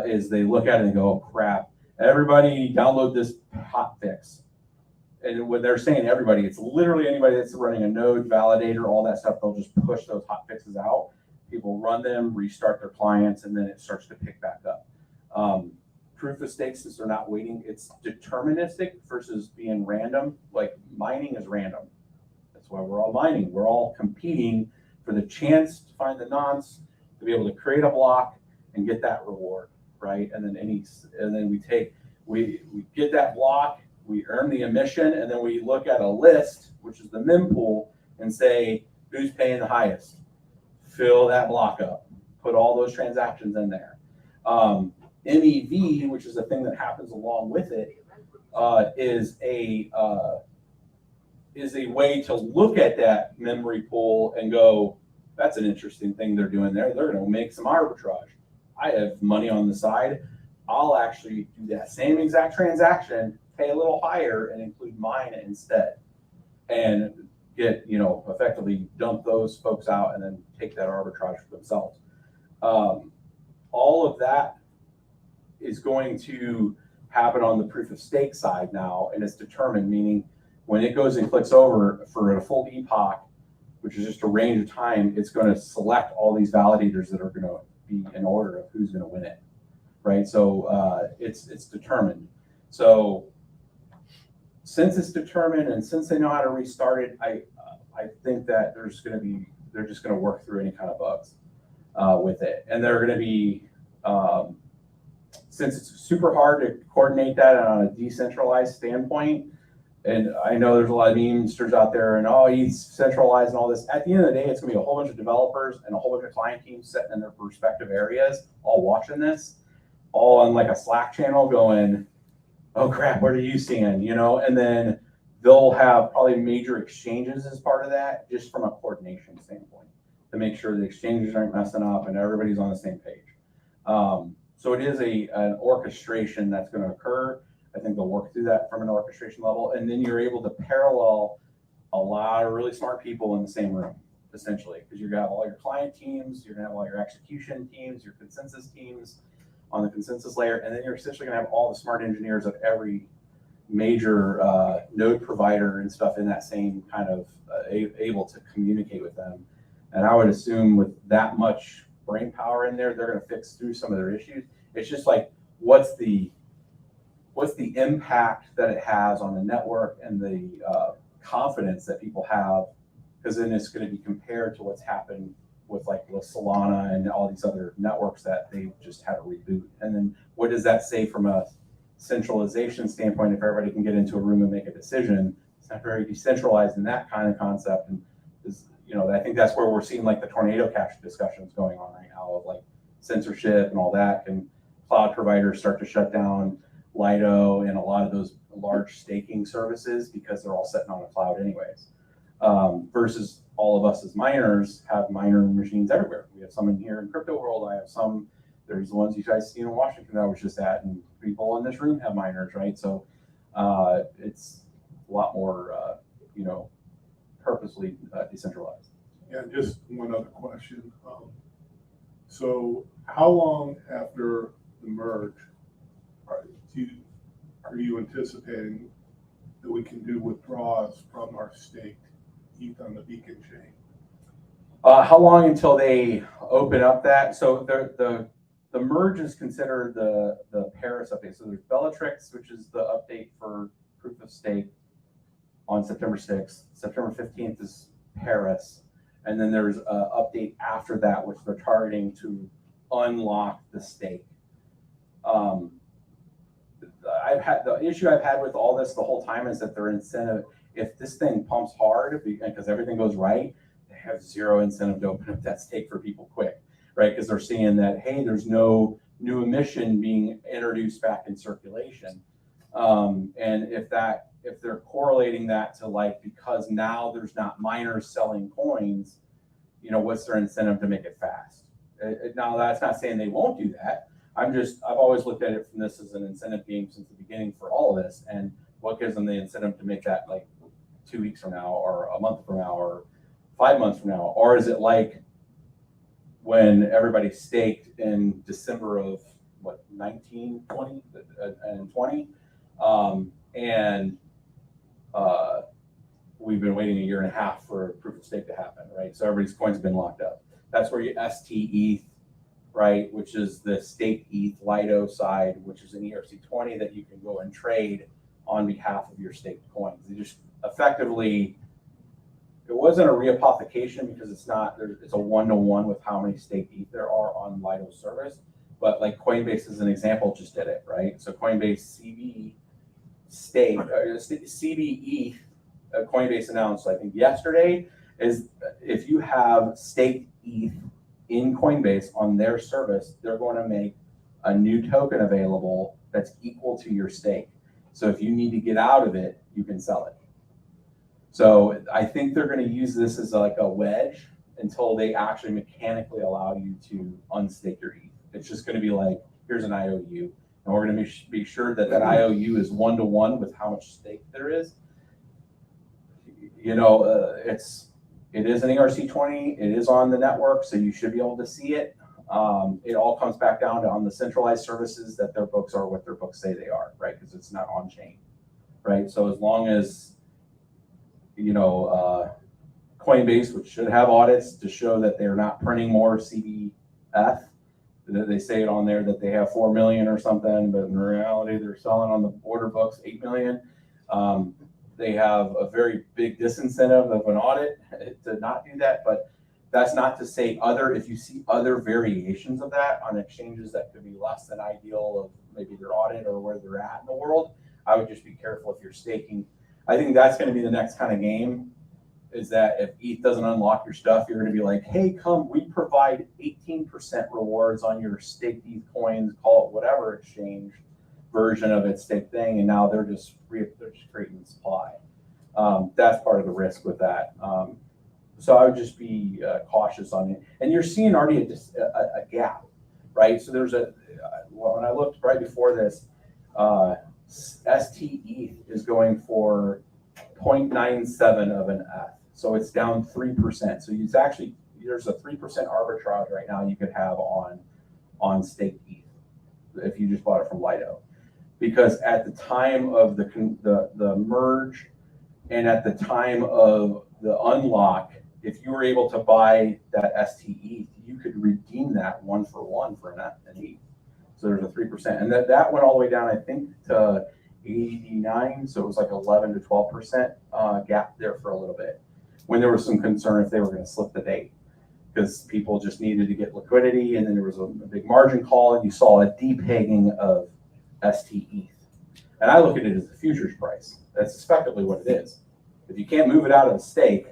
is they look at it and go, oh, crap, everybody download this hot fix. and when they're saying everybody, it's literally anybody that's running a node, validator, all that stuff. They'll just push those hot fixes out. People run them, restart their clients, and then it starts to pick back up. Proof of stake, since they're not waiting, it's deterministic versus being random. Like mining is random. That's why we're all mining. We're all competing for the chance to find the nonce, to be able to create a block and get that reward, right? And then we get that block, we earn the emission, and then we look at a list, which is the mempool, and say who's paying the highest. Fill that block up. Put all those transactions in there. MEV, which is the thing that happens along with it, is a way to look at that memory pool and go, that's an interesting thing they're doing there. They're going to make some arbitrage. I have money on the side. I'll actually do that same exact transaction, pay a little higher, and include mine instead, and get, effectively dump those folks out and then take that arbitrage for themselves. All of that is going to happen on the proof of stake side now, and it's determined, meaning when it goes and clicks over for a full epoch, which is just a range of time, it's going to select all these validators that are going to be in order of who's going to win it, right? So it's determined. So since it's determined and since they know how to restart it, I think that they're just going to work through any kind of bugs with it, and they're going to be since it's super hard to coordinate that on a decentralized standpoint. And I know there's a lot of memesters out there and, he's centralized and all this. At the end of the day, it's going to be a whole bunch of developers and a whole bunch of client teams sitting in their respective areas, all watching this, all on like a Slack channel going, oh crap, what are you seeing? And then they'll have probably major exchanges as part of that, just from a coordination standpoint, to make sure the exchanges aren't messing up and everybody's on the same page. So it is an orchestration that's going to occur. I think they'll work through that from an orchestration level, and then you're able to parallel a lot of really smart people in the same room, essentially, because you're going to have all your client teams, you're going to have all your execution teams, your consensus teams on the consensus layer, and then you're essentially going to have all the smart engineers of every major node provider and stuff in that same kind of able to communicate with them. And I would assume with that much brain power in there, they're going to fix through some of their issues. It's just like, what's the impact that it has on the network and the confidence that people have, because then it's going to be compared to what's happened with like Solana and all these other networks that they just had to reboot. And then what does that say from a centralization standpoint? If everybody can get into a room and make a decision, it's not very decentralized in that kind of concept. And is, I think that's where we're seeing like the tornado cash discussions going on right now of like censorship and all that. And cloud providers start to shut down Lido and a lot of those large staking services because they're all sitting on a cloud anyways. Versus all of us as miners have miner machines everywhere. We have some in here in crypto world. I have some. There's the ones you guys see in Washington that I was just at, and people in this room have miners, right? So it's a lot more, purposely decentralized. Yeah, just one other question. So how long after the merge are you anticipating that we can do withdrawals from our staked ETH on the Beacon chain? How long until they open up that? So the merge is considered the Paris update. So there's Bellatrix, which is the update for proof of stake on September 6th. September 15th is Paris. And then there's an update after that, which they're targeting to unlock the stake. The issue I've had with all this the whole time is that their incentive, if this thing pumps hard, because everything goes right, they have zero incentive to open up that stake for people quick, right? Because they're seeing that, hey, there's no new emission being introduced back in circulation. And if they're correlating that to like, because now there's not miners selling coins, what's their incentive to make it fast? Now that's not saying they won't do that. I've always looked at it from this as an incentive game since the beginning for all of this. And what gives them the incentive to make that like 2 weeks from now or a month from now or 5 months from now? Or is it like when everybody staked in December of 19, 20 and 20? And we've been waiting a year and a half for proof of stake to happen, right? So everybody's coins have been locked up. That's where you ST ETH, right, which is the staked ETH Lido side, which is an ERC20 that you can go and trade on behalf of your staked coins. You just effectively, it wasn't a reapplication because it's not, it's a one-to-one with how many staked ETH there are on Lido's service. But like Coinbase as an example just did it, right? So Coinbase CB stake, CB ETH, Coinbase announced, I think yesterday, is if you have staked ETH in Coinbase on their service, they're going to make a new token available that's equal to your stake. So if you need to get out of it, you can sell it. So I think they're going to use this as like a wedge until they actually mechanically allow you to unstake your ETH. It's just going to be like, here's an IOU, and we're going to be sure that that IOU is one-to-one with how much stake there is. You know, it is an ERC20. It is on the network, so you should be able to see it. It all comes back down to on the centralized services that their books are what their books say they are, right? Because it's not on chain, right? So as long as, you know, Coinbase, which should have audits to show that they're not printing more CBF, they say it on there that they have 4 million or something, but in reality, they're selling on the order books 8 million. They have a very big disincentive of an audit to not do that, but that's not to say if you see other variations of that on exchanges that could be less than ideal of maybe their audit or where they're at in the world, I would just be careful if you're staking. I think that's going to be the next kind of game, is that if ETH doesn't unlock your stuff, you're going to be like, hey, come, we provide 18% rewards on your staked ETH coins, call it whatever exchange version of its staked thing, and now they're just creating the supply. That's part of the risk with that. So I would just be cautious on it. And you're seeing already a gap, right? So there's when I looked right before this, STETH is going for 0.97 of an ETH. So it's down 3%. So it's actually, there's a 3% arbitrage right now you could have on staked ETH if you just bought it from Lido. Because at the time of the merge and at the time of the unlock, if you were able to buy that STETH, you could redeem that 1-for-1 for an ETH. So there's a 3%. And that went all the way down, I think, to 89. So it was like 11 to 12% gap there for a little bit, when there was some concern if they were going to slip the date, because people just needed to get liquidity. And then there was a big margin call, and you saw a depegging of STETH. And I look at it as the futures price. That's effectively what it is. If you can't move it out of the stake,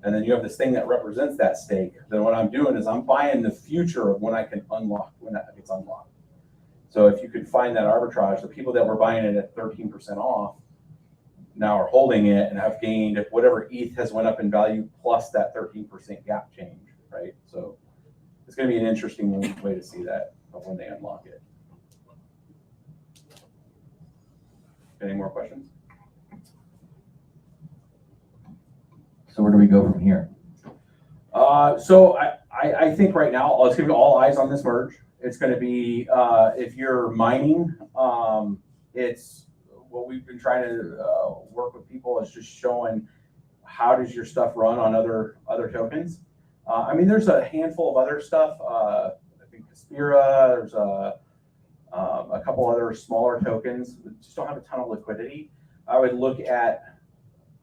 and then you have this thing that represents that stake, then what I'm doing is I'm buying the future of when I can unlock, when that gets unlocked. So if you could find that arbitrage, the people that were buying it at 13% off now are holding it and have gained if whatever ETH has went up in value plus that 13% gap change, right? So it's going to be an interesting way to see that when they unlock it. Any more questions? So where do we go from here? So I think right now it's going to be all eyes on this merge. It's going to be, if you're mining, it's what we've been trying to work with people is just showing how does your stuff run on other tokens. I mean, there's a handful of other stuff. I think Caspira, there's a couple other smaller tokens that just don't have a ton of liquidity. I would look at,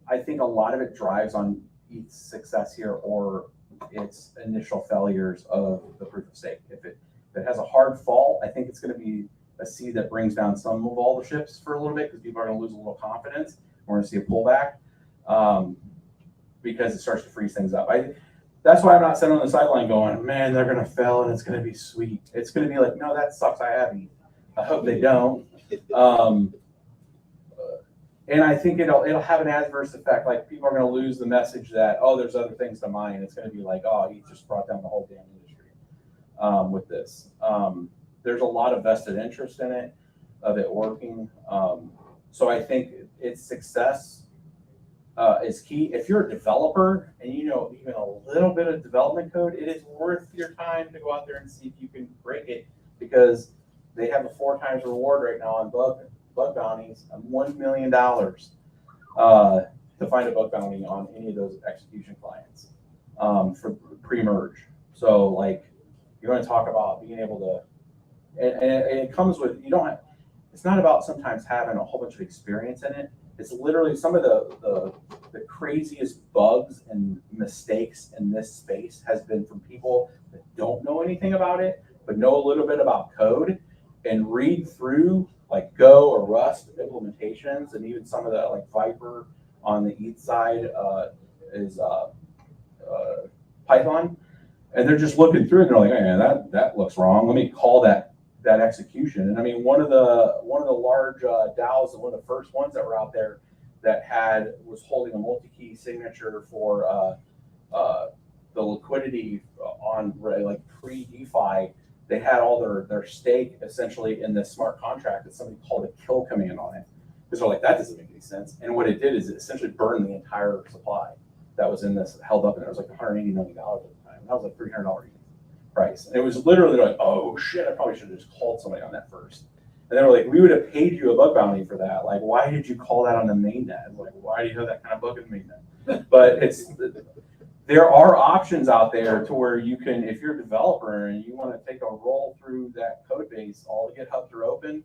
I think a lot of it drives on ETH's success here or its initial failures of the proof of stake. If it has a hard fall, I think it's going to be a seed that brings down some of all the ships for a little bit because people are going to lose a little confidence. We're going to see a pullback because it starts to freeze things up. That's why I'm not sitting on the sideline going, man, they're going to fail and it's going to be sweet. It's going to be like, no, that sucks. I have ETH. I hope they don't. And I think it'll have an adverse effect. Like people are going to lose the message that, oh, there's other things to mine. It's going to be like, oh, ETH just brought down the whole damn industry with this. There's a lot of vested interest in it, of it working. So I think its success is key. If you're a developer and you know even a little bit of development code, it is worth your time to go out there and see if you can break it, because they have a 4 times reward right now on bug bounties of $1 million. to find a bug bounty on any of those execution clients for pre-merge. So like, you're going to talk about being able to, and it comes with, you don't have, it's not about sometimes having a whole bunch of experience in it. It's literally some of the craziest bugs and mistakes in this space has been from people that don't know anything about it, but know a little bit about code and read through like Go or Rust implementations, and even some of the like Viper on the ETH side is Python, and they're just looking through it and they're like, man, that looks wrong. Let me call that execution. And I mean, one of the large DAOs, one of the first ones that were out there that was holding a multi-key signature for the liquidity on like pre-DeFi. They had all their stake essentially in this smart contract that somebody called a kill command on it. Because they're like, that doesn't make any sense. And what it did is it essentially burned the entire supply that was in this, held up, and it was like $180 million at the time. That was like $300 price. And it was literally like, oh shit, I probably should have just called somebody on that first. And they were like, we would have paid you a bug bounty for that. Like, why did you call that on the mainnet? Like, why do you have that kind of bug in the mainnet? But there are options out there to where you can, if you're a developer and you want to take a roll through that code base, all the GitHubs are open.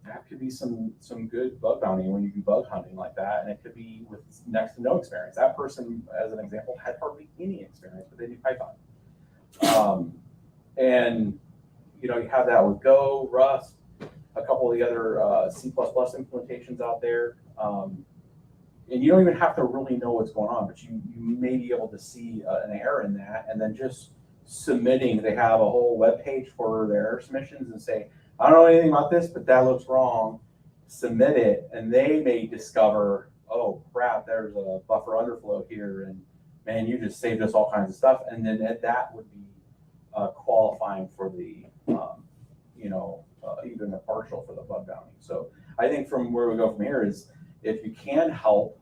That could be some good bug bounty when you do bug hunting like that, and it could be with next to no experience. That person, as an example, had hardly any experience, but they do Python. And you know, you have that with Go, Rust, a couple of the other C++ implementations out there. And you don't even have to really know what's going on, but you may be able to see an error in that, and then just submitting. They have a whole web page for their error submissions and say, I don't know anything about this, but that looks wrong. Submit it, and they may discover, oh crap, there's a buffer underflow here, and man, you just saved us all kinds of stuff. And then that would be qualifying for the, even a partial for the bug bounty. So I think from where we go from here is, if you can help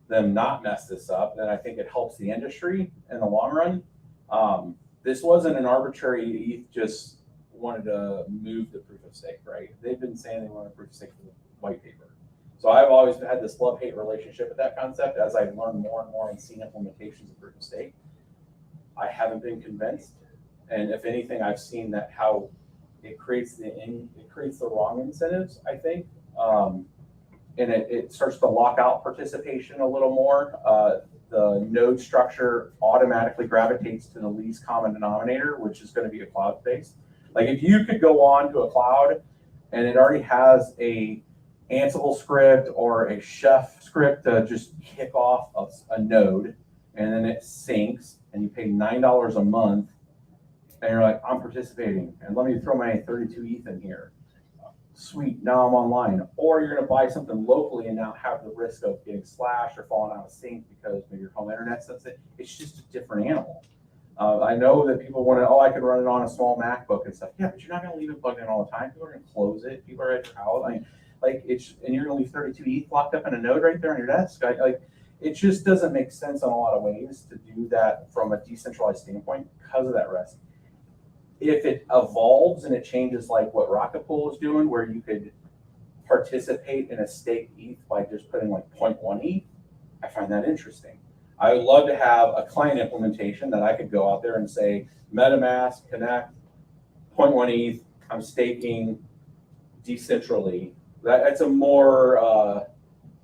them not mess this up, then I think it helps the industry in the long run. This wasn't an arbitrary ETH just wanted to move the proof of stake, right? They've been saying they want a proof of stake for the white paper. So I've always had this love-hate relationship with that concept. As I've learned more and more and seen implementations of proof of stake, I haven't been convinced. And if anything, I've seen that how it creates the wrong incentives, I think. And it starts to lock out participation a little more. The node structure automatically gravitates to the least common denominator, which is going to be a cloud base. Like if you could go on to a cloud and it already has a Ansible script or a Chef script to just kick off a node, and then it syncs, and you pay $9 a month, and you're like, I'm participating, and let me throw my 32 ETH in here. Sweet, now I'm online. Or you're going to buy something locally and now have the risk of getting slashed or falling out of sync because maybe your home internet sets it. It's just a different animal. I know that people want to, I could run it on a small MacBook and stuff. Yeah, but you're not going to leave it plugged in all the time. People are going to close it. People are at your house. I mean, and you're going to leave 32 ETH locked up in a node right there on your desk. It just doesn't make sense in a lot of ways to do that from a decentralized standpoint because of that risk. If it evolves and it changes like what Rocket Pool is doing, where you could participate in a staked ETH by just putting like 0.1 ETH, I find that interesting. I would love to have a client implementation that I could go out there and say, MetaMask, connect, 0.1 ETH, I'm staking decentrally. That's a more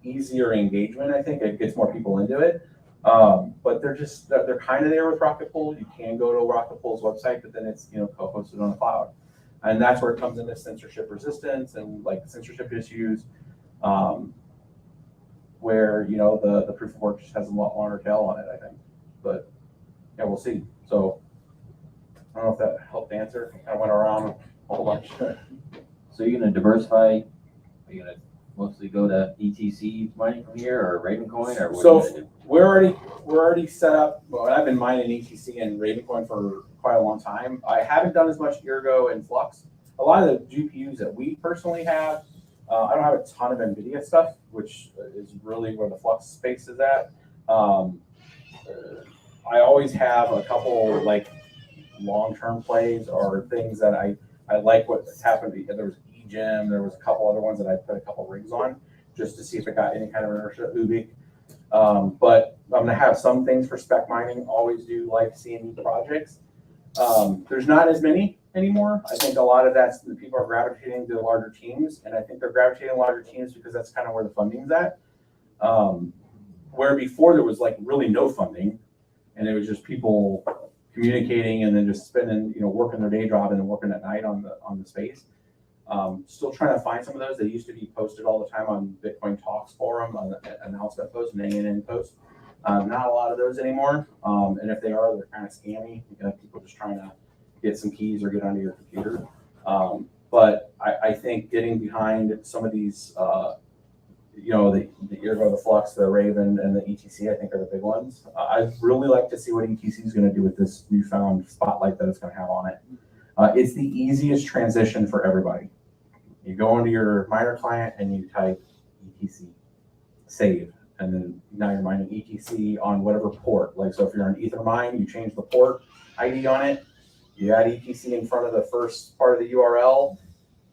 easier engagement, I think. It gets more people into it. But they're kind of there with Rocket Pool. You can go to Rocket Pool's website, but then it's co-hosted on the cloud. And that's where it comes into censorship resistance and like censorship issues. Where the proof of work just has a lot longer tail on it, I think. But yeah, we'll see. So I don't know if that helped answer. I went around a whole bunch. So you're gonna diversify? Are you gonna mostly go to ETC mining from here, or Ravencoin, or what are you gonna do? We're already set up. Well, I've been mining ETC and Ravencoin for quite a long time. I haven't done as much Ergo and Flux. A lot of the GPUs that we personally have, I don't have a ton of NVIDIA stuff, which is really where the Flux space is at. I always have a couple like long-term plays or things that I like what's happened. There was eGem, there was a couple other ones that I put a couple rigs on just to see if it got any kind of inertia, Ubik. But I'm gonna have some things for spec mining. Always do like seeing new projects. There's not as many anymore. I think a lot of that's the people are gravitating to larger teams, and I think they're gravitating to larger teams because that's kind of where the funding's at. Where before there was like really no funding, and it was just people communicating and then just spending, working their day job and then working at night on the space. Still trying to find some of those. They used to be posted all the time on Bitcoin Talks forum, on announcement posts and ANN posts. Not a lot of those anymore. And if they are, they're kind of scammy. People just trying to get some keys or get onto your computer. But I think getting behind some of these, the Ergo, the Flux, the Raven, and the ETC, I think are the big ones. I'd really like to see what ETC is going to do with this newfound spotlight that it's going to have on it. It's the easiest transition for everybody. You go into your miner client and you type ETC, save, and then now you're mining ETC on whatever port. Like, so if you're on Ether mine, you change the port ID on it, you add ETC in front of the first part of the URL,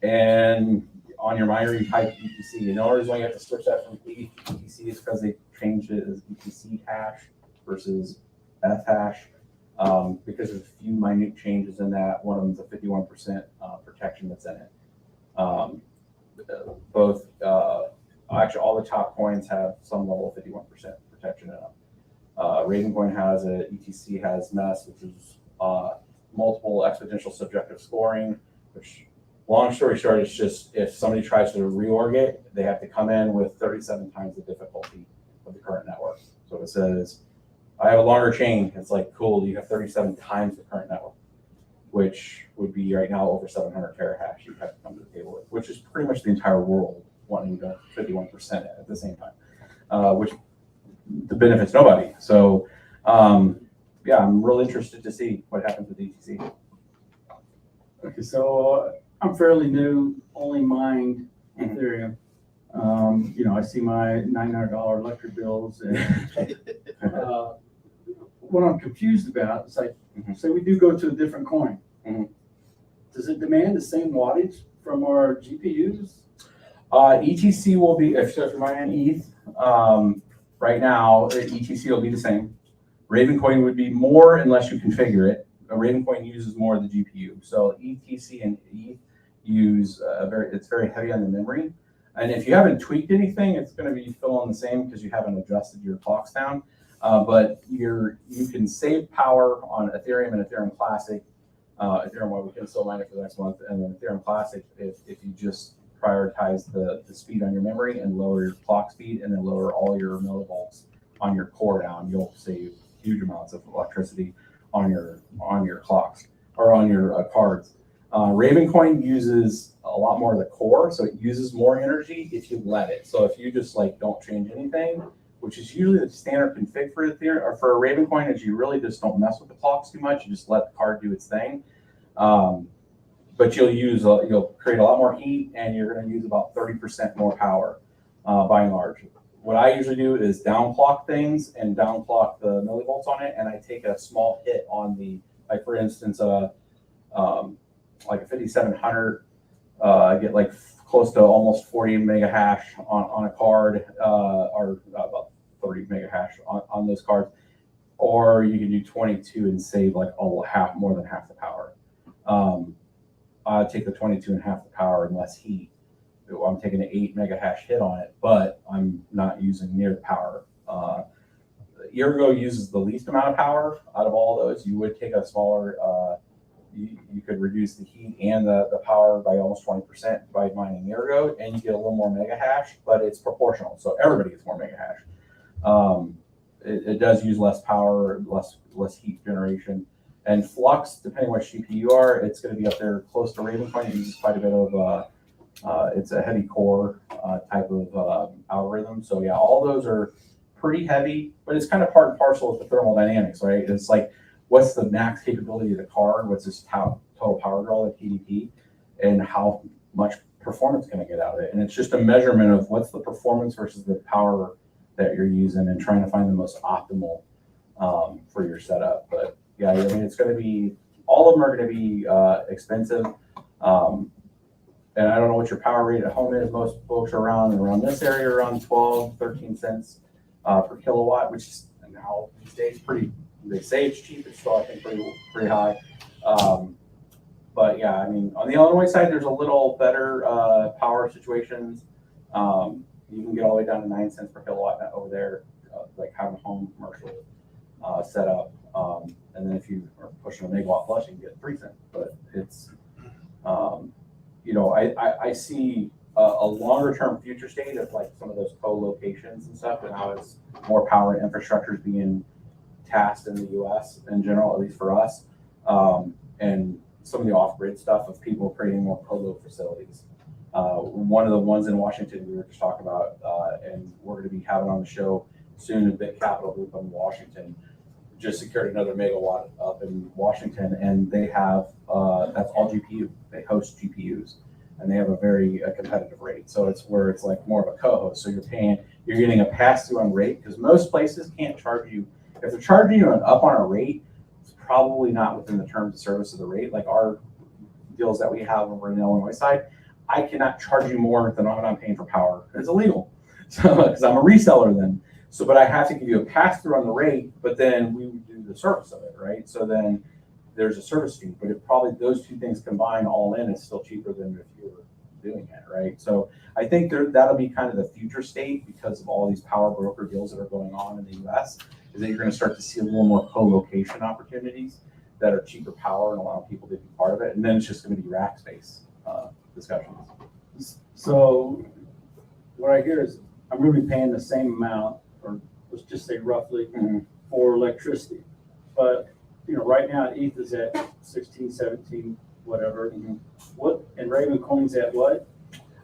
and on your miner, you type ETC. And the only reason why you have to switch that from ETH to ETC is because they changed it as ETC hash versus F hash, because there's a few minute changes in that. One of them's a 51% protection that's in it. Actually, all the top coins have some level of 51% protection in them. Ravencoin has it, ETC has MES, which is multiple exponential subjective scoring, which, long story short, it's just if somebody tries to reorg it, they have to come in with 37 times the difficulty of the current network. So if it says, I have a longer chain, it's like, cool, you have 37 times the current network, which would be right now over 700 terahash you have to come to the table with, which is pretty much the entire world wanting to 51% at the same time, which the benefits nobody. So yeah, I'm really interested to see what happens with ETC. Okay, so I'm fairly new, only mined Ethereum. I see my $900 electric bills, and what I'm confused about is like, say we do go to a different coin. Does it demand the same wattage from our GPUs? ETC will be, if you're mining ETH, right now, ETC will be the same. Ravencoin would be more unless you configure it. Ravencoin uses more of the GPU. So ETC and ETH use it's very heavy on the memory. And if you haven't tweaked anything, it's going to be filling the same because you haven't adjusted your clocks down. But you can save power on Ethereum and Ethereum Classic. Ethereum, well, we can still mine it for the next month, and then Ethereum Classic if you just prioritize the speed on your memory and lower your clock speed, and then lower all your millivolts on your core down, you'll save huge amounts of electricity on your clocks or on your cards. Ravencoin uses a lot more of the core, so it uses more energy if you let it. So if you just like don't change anything, which is usually the standard config for Ethereum or for a Ravencoin, is you really just don't mess with the clocks too much. You just let the card do its thing. But you'll create a lot more heat, and you're going to use about 30% more power by and large. What I usually do is downclock things and downclock the millivolts on it, and I take a small hit on the, like for instance, like a 5700, I get like close to almost 40 mega hash on a card, or about 30 mega hash on those cards. Or you can do 22 and save like more than half the power. I take the 22 and half the power and less heat. I'm taking an 8 mega hash hit on it, but I'm not using near the power. Ergo uses the least amount of power out of all those. You would take a smaller, you could reduce the heat and the power by almost 20% by mining Ergo, and you get a little more mega hash, but it's proportional. So everybody gets more mega hash. It does use less power, less heat generation. And Flux, depending what GPU you are, it's going to be up there close to Ravencoin. It uses quite a bit of, it's a heavy core type of algorithm. So yeah, all those are pretty heavy, but it's kind of part and parcel with the thermal dynamics, right? It's like, what's the max capability of the card? What's its total power draw, like TDP, and how much performance can I get out of it? And it's just a measurement of what's the performance versus the power that you're using, and trying to find the most optimal for your setup. But yeah, I mean, it's going to be, all of them are going to be expensive. and I don't know what your power rate at home is. Most folks are around this area, around 12, 13 cents per kilowatt, which is now these days they say it's cheap, it's still I think pretty high. But yeah, I mean, on the Illinois side, there's a little better power situations. You can get all the way down to 9 cents per kilowatt over there, like having a home commercial set up. And then if you are pushing a megawatt plus, you can get 3 cents. But it's, I see a longer term future state of like some of those co-locations and stuff, and how it's more power infrastructure is being tasked in the U.S. in general, at least for us. And some of the off-grid stuff of people creating more co-lo facilities. One of the ones in Washington we were just talking about, and we're going to be having on the show soon, a Bit Capital Group in Washington, just secured another megawatt up in Washington, and they have, that's all GPU. They host GPUs, and they have a very competitive rate. So it's where it's like more of a co-host. So you're getting a pass-through on rate, because most places can't charge you. If they're charging you up on a rate, it's probably not within the terms of service of the rate. Like our deals that we have over in the Illinois side, I cannot charge you more than what I'm paying for power. It's illegal. So, because I'm a reseller then. So, but I have to give you a pass through on the rate, but then we would do the service of it, right? So then there's a service fee, but it probably, those two things combined all in, is still cheaper than if you were doing it, right? So I think that'll be kind of the future state, because of all these power broker deals that are going on in the US, is that you're going to start to see a little more co-location opportunities that are cheaper power and allow people to be part of it. And then it's just going to be rack space discussions. So what I hear is I'm going to be paying the same amount, or let's just say roughly, for electricity. But, right now ETH is at 16, 17, whatever. What, and Raven Coin's at what?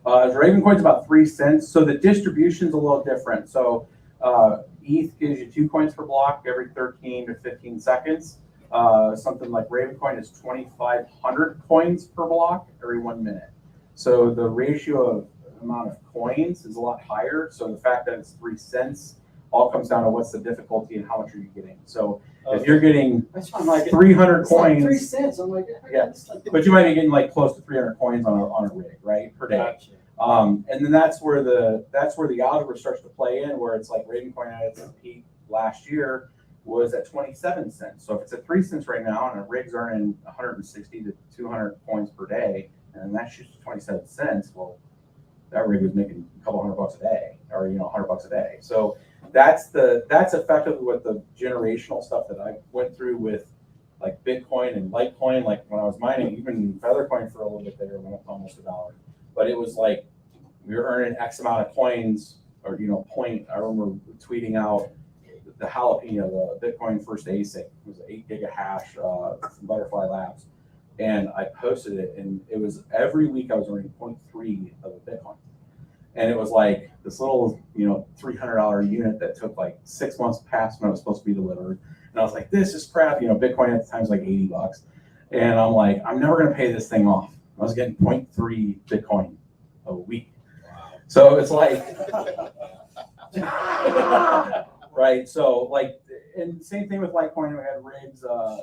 Raven Coin's about 3 cents. So the distribution's a little different. So ETH gives you 2 coins per block every 13 to 15 seconds. Something like Raven Coin is 2,500 coins per block every 1 minute. So the ratio of amount of coins is a lot higher. So the fact that it's 3 cents all comes down to what's the difficulty and how much are you getting. So if you're getting 300 coins, 3 cents. I'm like, yeah, but you might be getting like close to 300 coins on a rig, right, per day. Gotcha. And then that's where the algorithm starts to play in, where it's like Raven Coin at its peak last year was at 27 cents. So if it's at 3 cents right now, and a rig's earning 160 to 200 coins per day, and that shoots to 27 cents, well, that rig was making a couple $100 a day, or $100 a day. So that's effectively what the generational stuff that I went through with like Bitcoin and Litecoin. Like when I was mining, even Feathercoin for a little bit there, went up to almost $1. But it was like we were earning X amount of coins, or point. I remember tweeting out the jalapeno, the Bitcoin first ASIC. It was 8 gigahash from Butterfly Labs, and I posted it, and it was every week I was earning 0.3 of a Bitcoin. And it was like this little, $300 unit that took like 6 months past when it was supposed to be delivered. And I was like, this is crap. Bitcoin at the time was like $80. And I'm like, I'm never going to pay this thing off. I was getting 0.3 Bitcoin a week. So it's like, right. So like, and same thing with Litecoin. We had rigs, I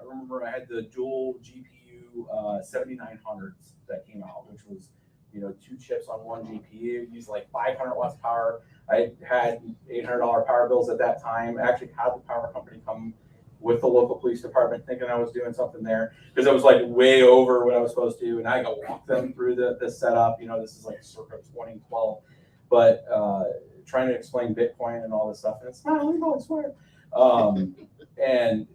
remember I had the dual GPU 7900s that came out, which was, 2 chips on one GPU, used like 500 watts power. I had $800 power bills at that time. I actually had the power company come with the local police department, thinking I was doing something there, because it was like way over what I was supposed to. And I go walk them through the setup. This is like circa 2012, but trying to explain Bitcoin and all this stuff, and it's not illegal, I swear. And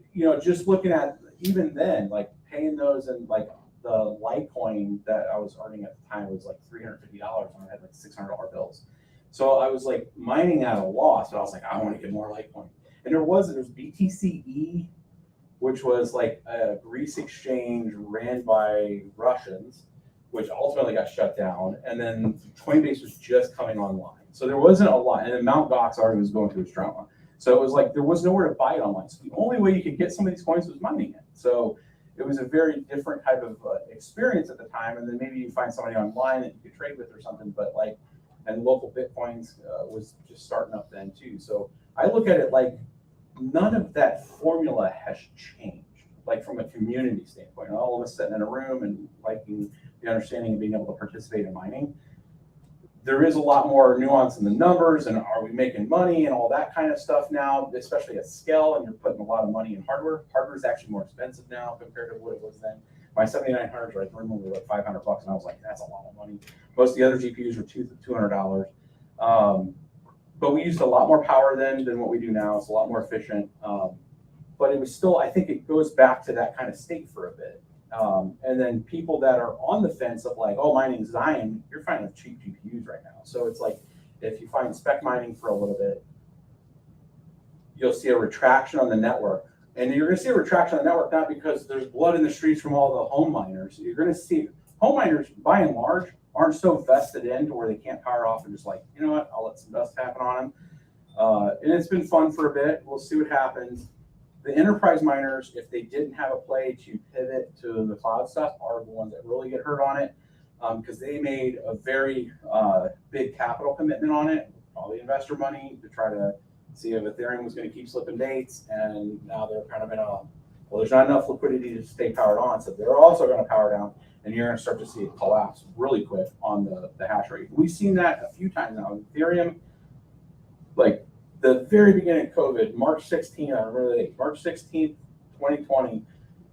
just looking at even then, like paying those, and like the Litecoin that I was earning at the time was like $350, and I had like $600 bills. So I was like mining at a loss, but I was like, I want to get more Litecoin. And there was BTCE, which was like a Greece exchange ran by Russians, which ultimately got shut down. And then Coinbase was just coming online. So there wasn't a lot. And then Mt. Gox already was going through its drama. So it was like there was nowhere to buy it online. So the only way you could get some of these coins was mining it. So it was a very different type of experience at the time. And then maybe you find somebody online that you could trade with or something. But like, and local Bitcoins was just starting up then too. So I look at it like none of that formula has changed. like from a community standpoint, all of us sitting in a room and liking the understanding of being able to participate in mining. There is a lot more nuance in the numbers and are we making money and all that kind of stuff now, especially at scale, and you're putting a lot of money in hardware. Hardware is actually more expensive now compared to what it was then. My 7900s, I remember, were like $500, and I was like, that's a lot of money. Most of the other GPUs were $200. But we used a lot more power then than what we do now. It's a lot more efficient. But it was still, I think it goes back to that kind of state for a bit. And then people that are on the fence of like, oh, mining's dying, you're finding cheap GPUs right now. So it's like, if you find spec mining for a little bit, you'll see a retraction on the network. And you're going to see a retraction on the network, not because there's blood in the streets from all the home miners. You're going to see home miners, by and large, aren't so vested in to where they can't power off and just like, you know what, I'll let some dust happen on them. And it's been fun for a bit. We'll see what happens. The enterprise miners, if they didn't have a play to pivot to the cloud stuff, are the ones that really get hurt on it, because they made a very big capital commitment on it, probably investor money, to try to see if Ethereum was going to keep slipping dates, and now they're kind of in a, well, there's not enough liquidity to stay powered on, so they're also going to power down, and you're going to start to see it collapse really quick on the hash rate. We've seen that a few times now. Ethereum, like, the very beginning of COVID, March 16th, I remember the date, March 16th, 2020,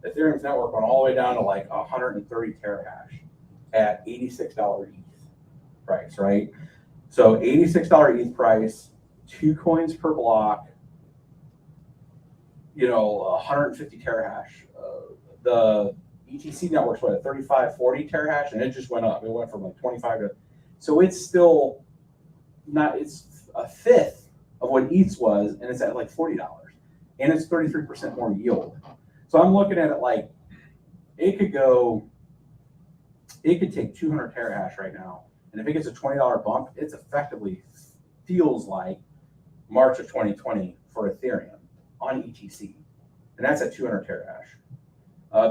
Ethereum's network went all the way down to like 130 terahash at $86 ETH price, right? So $86 ETH price, 2 coins per block, 150 terahash. The ETC network's what, at 35, 40 terahash, and it just went up. It went from like 25 to, so it's still not, it's a fifth of what ETH was, and it's at like $40, and it's 33% more yield. So I'm looking at it like it could take 200 terahash right now, and if it gets a $20 bump, it's effectively feels like March of 2020 for Ethereum on ETC, and that's at 200 terahash,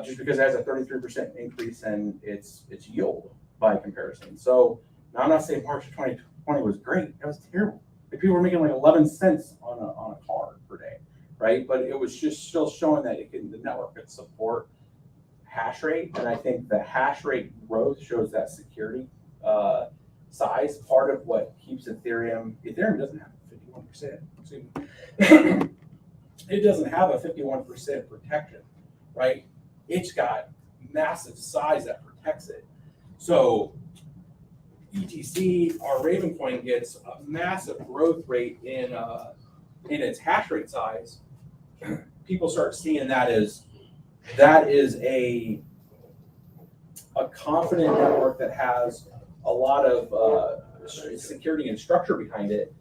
just because it has a 33% increase in its yield by comparison. So now I'm not saying March of 2020 was great; it was terrible. People were making like 11 cents on a card per day, right? But it was just still showing that the network could support hash rate, and I think the hash rate growth shows that security size. Part of what keeps Ethereum doesn't have 51%. It doesn't have a 51% protection, right? It's got massive size that protects it. So ETC, our Ravencoin, gets a massive growth rate in its hash rate size. People start seeing that is a confident network that has a lot of security and structure behind it.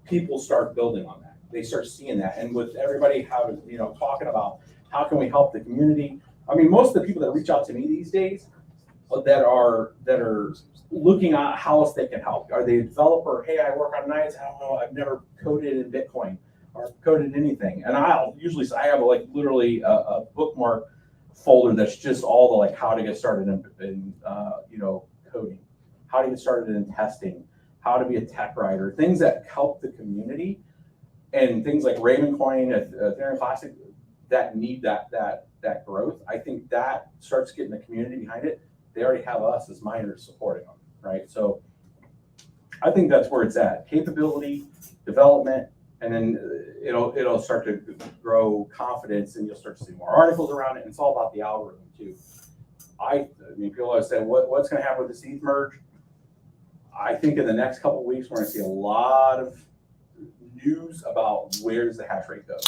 People start building on that. They start seeing that, and with everybody talking about how can we help the community. I mean, most of the people that reach out to me these days that are looking at how else they can help. Are they a developer? Hey, I work on nights. I don't know. I've never coded in Bitcoin or coded anything. And I have literally a bookmark folder that's just all the like how to get started in coding, how to get started in testing, how to be a tech writer, things that help the community, and things like Ravencoin, Ethereum Classic that need that growth. I think that starts getting the community behind it. They already have us as miners supporting them, right? So I think that's where it's at. Capability, development, and then it'll start to grow confidence, and you'll start to see more articles around it. And it's all about the algorithm too. I mean, people always say, what's going to happen with this ETH merge? I think in the next couple of weeks, we're going to see a lot of news about where does the hash rate go,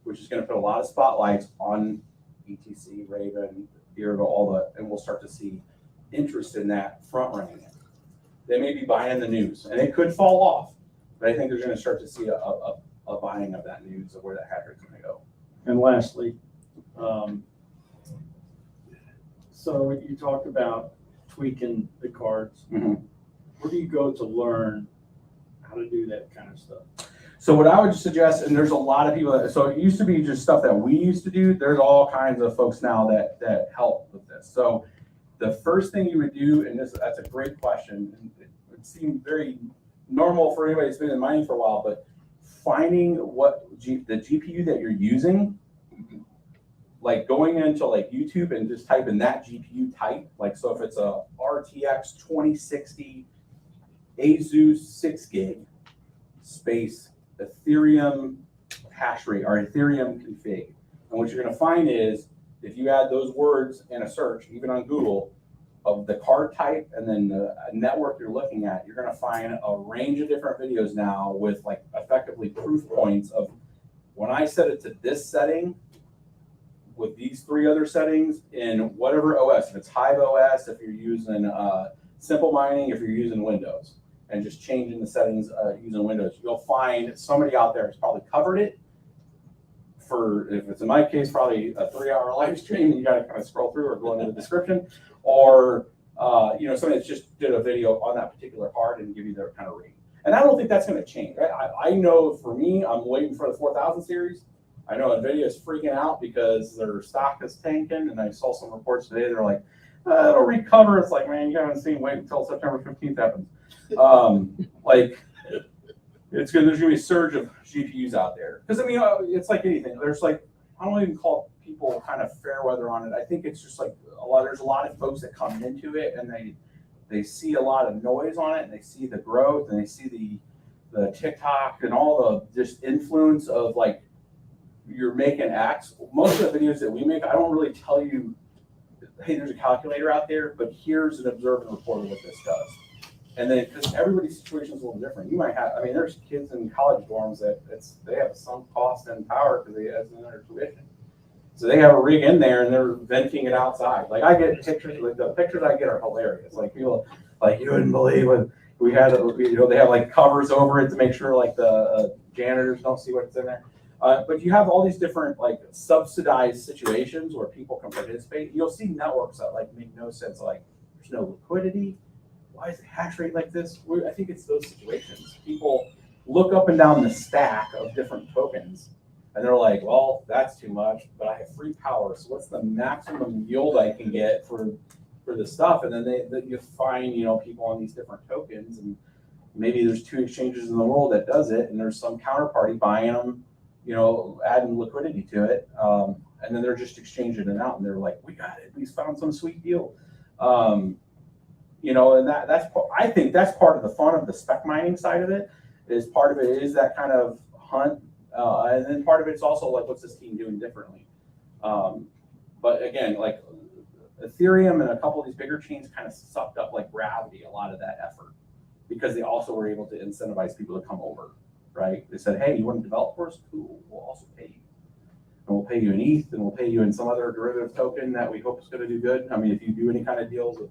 which is going to put a lot of spotlights on ETC, Raven, and we'll start to see interest in that front running it. They may be buying the news, and it could fall off, but I think they're going to start to see a buying of that news of where that hash rate's going to go. And lastly, so you talked about tweaking the cards. Mm-hmm. Where do you go to learn how to do that kind of stuff? So what I would suggest, and there's a lot of people so it used to be just stuff that we used to do. There's all kinds of folks now that help with this. So the first thing you would do, and that's a great question, and it would seem very normal for anybody that's been in mining for a while, but finding what the GPU that you're using, like going into like YouTube and just typing that GPU type, like, so if it's a RTX 2060 Asus 6 gig space Ethereum hash rate or Ethereum config. And what you're going to find is if you add those words in a search, even on Google, of the card type and then the network you're looking at, you're going to find a range of different videos now with like effectively proof points of when I set it to this setting with these 3 other settings in whatever OS, if it's Hive OS, if you're using Simple Mining, if you're using Windows, and just changing the settings using Windows, you'll find somebody out there has probably covered it for, if it's in my case, probably a 3-hour live stream, and you got to kind of scroll through or go into the description, or somebody that's just did a video on that particular card and give you their kind of rating. And I don't think that's going to change. Right? I know for me, I'm waiting for the 4000 series. I know NVIDIA is freaking out because their stock is tanking, and I saw some reports today. They're like, it'll recover. It's like, man, you haven't seen. Wait until September 15th happens. There's going to be a surge of GPUs out there. Because, I mean, it's like anything. There's like, I don't even call people kind of fair weather on it. I think it's just like there's a lot of folks that come into it and they see a lot of noise on it, and they see the growth, and they see the TikTok and all the just influence of like, you're making X. Most of the videos that we make, I don't really tell you, hey, there's a calculator out there, but here's an observe and report of what this does. And then, because everybody's situation is a little different. You might have, I mean, there's kids in college dorms that they have some cost and power because they have their tuition. So they have a rig in there and they're venting it outside. Like I get pictures, like the pictures I get are hilarious. Like people, like you wouldn't believe what we had, they have like covers over it to make sure like the janitors don't see what's in there. But you have all these different like subsidized situations where people can participate. You'll see networks that like make no sense. Like there's no liquidity. Why is the hash rate like this? I think it's those situations. People look up and down the stack of different tokens and they're like, well, that's too much, but I have free power. So what's the maximum yield I can get for the stuff? And then you find, people on these different tokens, and maybe there's 2 exchanges in the world that does it, and there's some counterparty buying them, adding liquidity to it. And then they're just exchanging it out, and they're like, we got it. We found some sweet deal. And I think that's part of the fun of the spec mining side of it. Is part of it is that kind of hunt, and then part of it's also like, what's this team doing differently? But again, like Ethereum and a couple of these bigger chains kind of sucked up like gravity a lot of that effort, because they also were able to incentivize people to come over, right? They said, hey, you want to develop for us? Cool, we'll also pay you. And we'll pay you in ETH, and we'll pay you in some other derivative token that we hope is going to do good. I mean, if you do any kind of deals with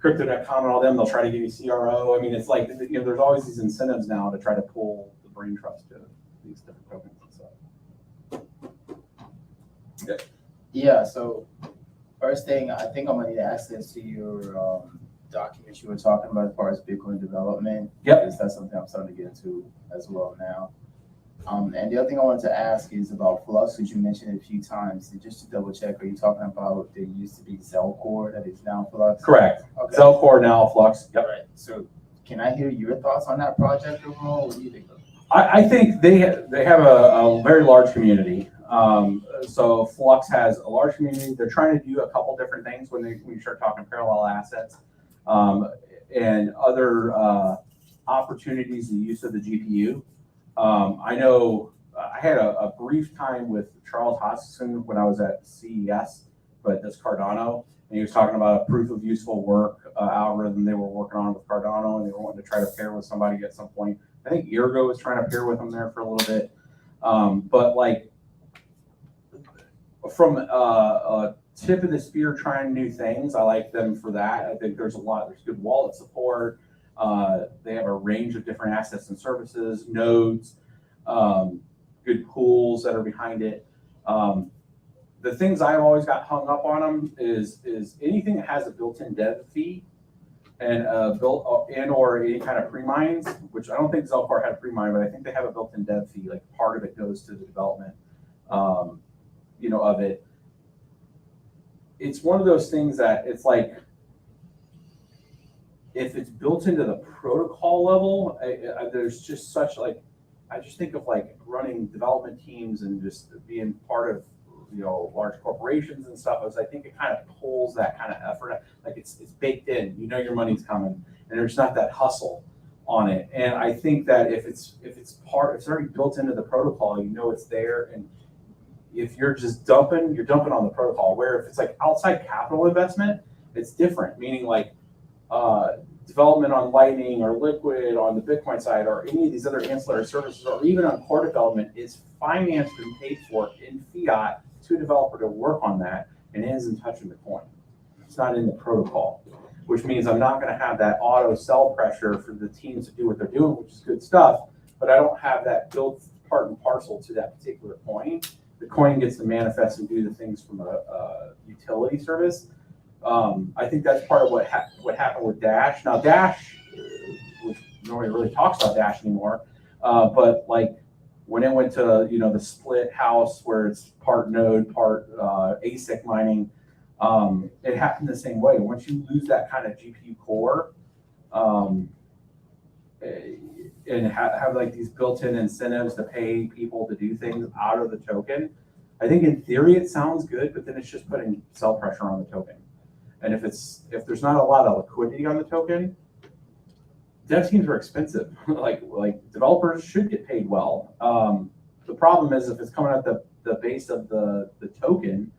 Crypto.com and all them, they'll try to give you CRO. I mean, it's like, there's always these incentives now to try to pull the brain trust to these different tokens and stuff. Okay. Yeah, so first thing, I think I'm gonna need access to your documents you were talking about as far as Bitcoin development. Yep. Because that's something I'm starting to get into as well now. And the other thing I wanted to ask is about Flux, which you mentioned a few times. And just to double check, are you talking about there used to be Zelcore that is now Flux? Correct. Okay. Zelcore now Flux. Yep. All right. So can I hear your thoughts on that project overall? What do you think of it? I think they have a very large community. So Flux has a large community. They're trying to do a couple different things when you start talking parallel assets and other opportunities, the use of the GPU. I know I had a brief time with Charles Hoskinson when I was at CES, but that's Cardano, and he was talking about a proof of useful work algorithm they were working on with Cardano, and they were wanting to try to pair with somebody at some point. I think Ergo was trying to pair with them there for a little bit. But like from a tip of the spear trying new things, I like them for that. I think there's good wallet support. They have a range of different assets and services, nodes, good pools that are behind it. The things I've always got hung up on them is anything that has a built-in dev fee and or any kind of pre-mines, which I don't think Zelcore had pre-mine, but I think they have a built-in dev fee. Like part of it goes to the development, of it. It's one of those things that it's like, if it's built into the protocol level, there's just such like, I just think of like running development teams and just being part of large corporations and stuff, is I think it kind of pulls that kind of effort, like it's baked in, your money's coming, and there's not that hustle on it. And I think that if it's already built into the protocol, it's there. And if you're just dumping, you're dumping on the protocol. Where if it's like outside capital investment, it's different, meaning like development on Lightning or Liquid on the Bitcoin side, or any of these other ancillary services, or even on core development, is financed and paid for in fiat to a developer to work on that, and it isn't touching the coin. It's not in the protocol, which means I'm not going to have that auto sell pressure for the teams to do what they're doing, which is good stuff, but I don't have that built part and parcel to that particular coin. The coin gets to manifest and do the things from a utility service. I think that's part of what happened with Dash. Now Dash, which nobody really talks about Dash anymore, but like when it went to the split house where it's part node, part ASIC mining, it happened the same way. Once you lose that kind of GPU core, and have like these built-in incentives to pay people to do things out of the token, I think in theory it sounds good, but then it's just putting sell pressure on the token. And if there's not a lot of liquidity on the token, dev teams are expensive. like developers should get paid well. The problem is if it's coming at the base of the token,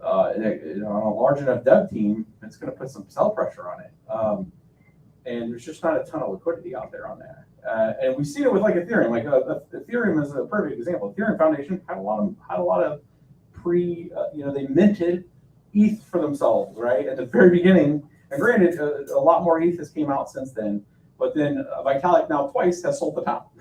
on a large enough dev team, it's going to put some sell pressure on it. And there's just not a ton of liquidity out there on that. And we see it with like Ethereum. Like Ethereum is a perfect example. Ethereum Foundation had a lot of they minted ETH for themselves, right, at the very beginning. And granted, a lot more ETH has came out since then. But then Vitalik now twice has sold the top.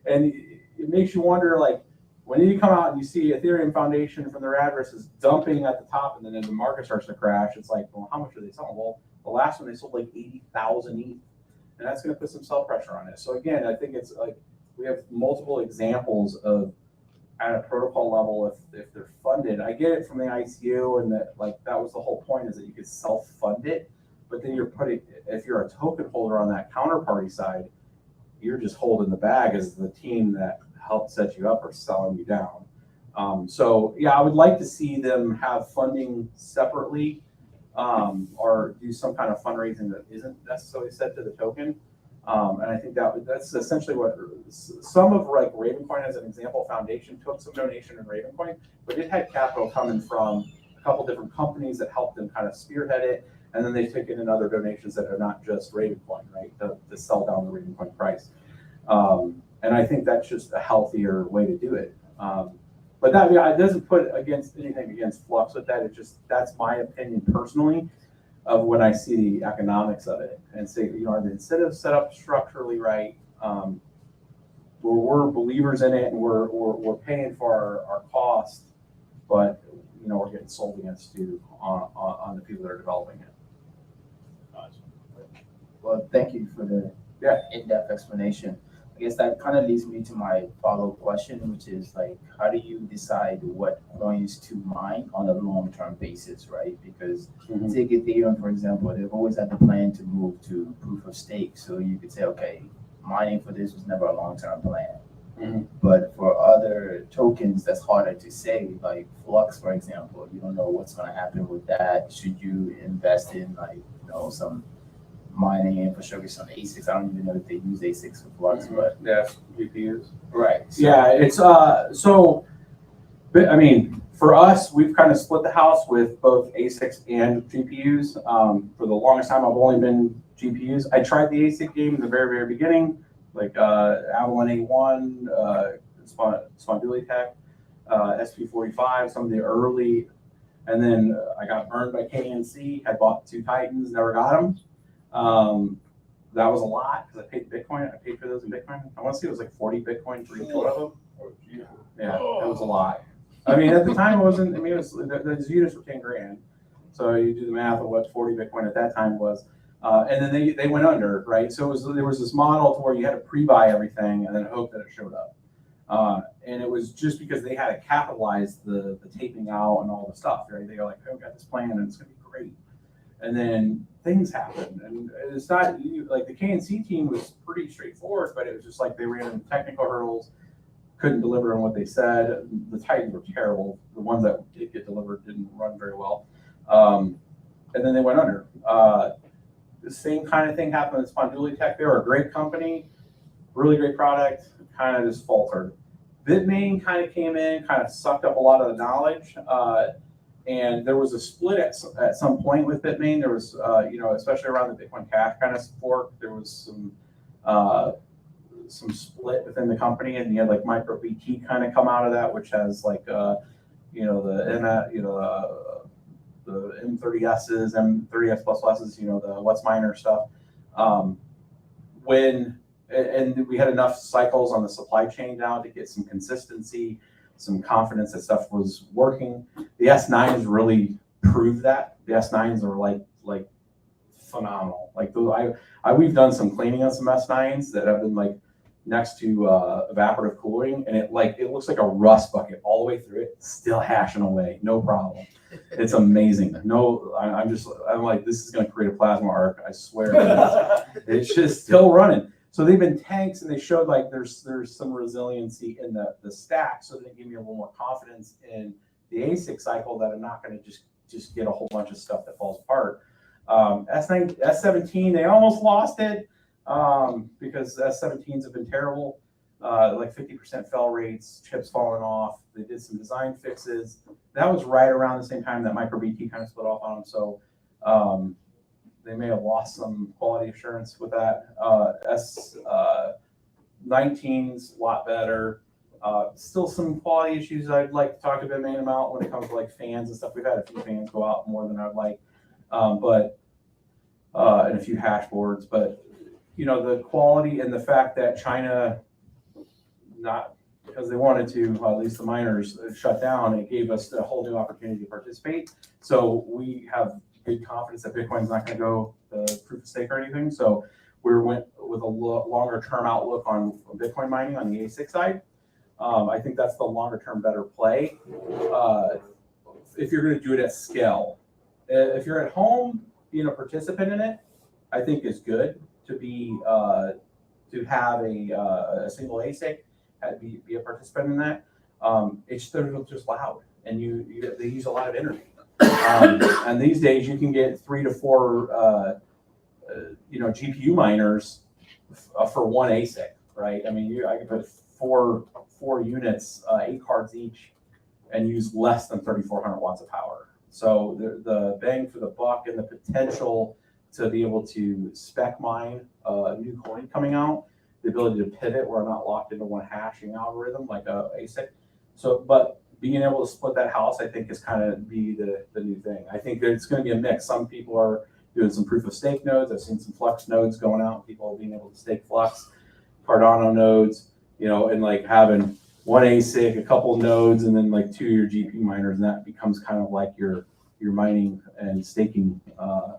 And it makes you wonder, like, when you come out and you see Ethereum Foundation from their addresses dumping at the top, and then as the market starts to crash, it's like, well, how much are they selling? Well, the last one they sold like 80,000 ETH, and that's going to put some sell pressure on it. So again, I think it's like we have multiple examples of at a protocol level if they're funded. I get it from the ICO, and that was the whole point, is that you could self-fund it, but then if you're a token holder on that counterparty side, you're just holding the bag as the team that helped set you up or selling you down. So yeah, I would like to see them have funding separately, or do some kind of fundraising that isn't necessarily set to the token. And I think that's essentially what some of Ravencoin, as an example, Foundation took some donation in Ravencoin, but it had capital coming from a couple different companies that helped them kind of spearhead it. And then they took in other donations that are not just Ravencoin, right, to sell down the Ravencoin price. And I think that's just a healthier way to do it. But that it doesn't put anything against Flux with that. It's just, that's my opinion personally of when I see the economics of it, and say, are the incentives set up structurally right? We're believers in it, and we're paying for our cost, but we're getting sold against on the people that are developing it. Well, thank you for the in-depth explanation. I guess that kind of leads me to my follow-up question, which is like, how do you decide what coins to mine on a long-term basis, right? Because take Ethereum, for example, they've always had the plan to move to proof of stake. So you could say, okay, mining for this was never a long-term plan. Mm-hmm. But for other tokens, that's harder to say, like Flux, for example. You don't know what's going to happen with that. Should you invest in some mining infrastructure, some ASICs? I don't even know if they use ASICs for Flux, but yeah, GPUs. Right. So, yeah, it's I mean, for us, we've kind of split the house with both ASICs and GPUs. For the longest time, I've only been GPUs. I tried the ASIC game in the very, very beginning, like Avalon A1, Sponduli Tech, SP45, some of the early, and then I got burned by KNC. I bought 2 Titans, never got them. That was a lot because I paid Bitcoin. I paid for those in Bitcoin. I want to say it was like 40 Bitcoin for each one of them. Yeah, it was a lot. I mean, at the time it wasn't. I mean, the units were 10 grand. So you do the math of what 40 Bitcoin at that time was, and then they went under, right? So there was this model to where you had to pre-buy everything and then hope that it showed up. And it was just because they had to capitalize the taping out and all the stuff, right? They were like, oh, we got this plan and it's going to be great. And then things happened, and it's not like the KNC team was pretty straightforward, but it was just like they ran into technical hurdles. couldn't deliver on what they said. The Titans were terrible. The ones that did get delivered didn't run very well. And then they went under. The same kind of thing happened with Sponduli Tech. They were a great company, really great product, kind of just faltered. Bitmain kind of came in, kind of sucked up a lot of the knowledge. And there was a split at some point with Bitmain. There was, especially around the Bitcoin Cash kind of fork, there was some split within the company, and you had like MicroBT kind of come out of that, which has like, the M30Ss, M30S plus pluses, the What's Miner stuff. And we had enough cycles on the supply chain now to get some consistency, some confidence that stuff was working. The S9s really proved that. The S9s are like phenomenal. Like we've done some cleaning on some S9s that have been like next to evaporative cooling, and it looks like a rust bucket all the way through it, still hashing away, no problem. It's amazing. I'm like, this is going to create a plasma arc. I swear. It's just still running. So they've been tanks, and they showed like there's some resiliency in the stack, so they give me a little more confidence in the ASIC cycle that I'm not going to just get a whole bunch of stuff that falls apart. S17, they almost lost it because S17s have been terrible. Like 50% fail rates, chips falling off. They did some design fixes. That was right around the same time that MicroBT kind of split off on them. So they may have lost some quality assurance with that. S19's a lot better. Still some quality issues I'd like to talk to Bitmain about when it comes to like fans and stuff. We've had a few fans go out more than I'd like, and a few hash boards. But the quality and the fact that China, not because they wanted to, at least the miners shut down, it gave us a whole new opportunity to participate. So we have good confidence that Bitcoin's not going to go the proof of stake or anything. So we went with a longer term outlook on Bitcoin mining on the ASIC side. I think that's the longer term better play if you're going to do it at scale. If you're at home, being a participant in it, I think is good to be to have a single ASIC, be a participant in that. They're just loud, and they use a lot of energy. And these days, you can get 3 to 4 GPU miners for one ASIC, right? I mean, I can put four units, 8 cards each, and use less than 3,400 watts of power. So the bang for the buck and the potential to be able to spec mine a new coin coming out, the ability to pivot where I'm not locked into one hashing algorithm like a ASIC. So, but being able to split that house, I think, is kind of be the new thing. I think it's going to be a mix. Some people are doing some proof of stake nodes. I've seen some Flux nodes going out, people being able to stake Flux, Cardano nodes, and like having one ASIC, a couple nodes, and then like 2 of your GPU miners, and that becomes kind of like your mining and staking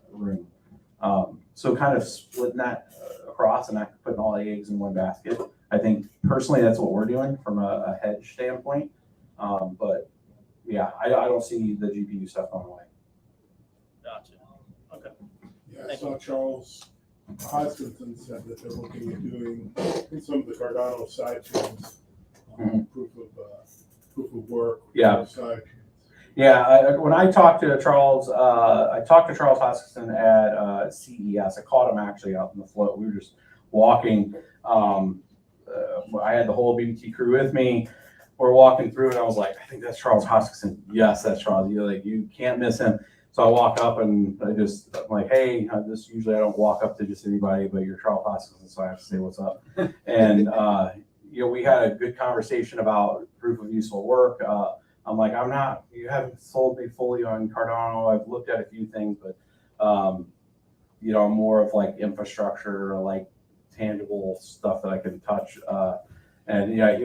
room. So kind of splitting that across and not putting all the eggs in one basket. I think personally that's what we're doing from a hedge standpoint. But yeah, I don't see the GPU stuff going away. Gotcha. Okay. Yeah, I saw Charles Hoskinson said that they're looking at doing in some of the Cardano side chains, proof of work. Yeah. Side chains. Yeah, when I talked to Charles, Hoskinson at CES. I caught him actually out in the float. We were just walking. I had the whole BBT crew with me. We're walking through, and I was like, I think that's Charles Hoskinson. Yes, that's Charles. You can't miss him. So I walk up, and I'm like, hey, usually I don't walk up to just anybody, but you're Charles Hoskinson, so I have to say what's up. And we had a good conversation about proof of useful work. I'm like, you haven't sold me fully on Cardano. I've looked at a few things, but, I'm more of like infrastructure, like tangible stuff that I can touch. And yeah,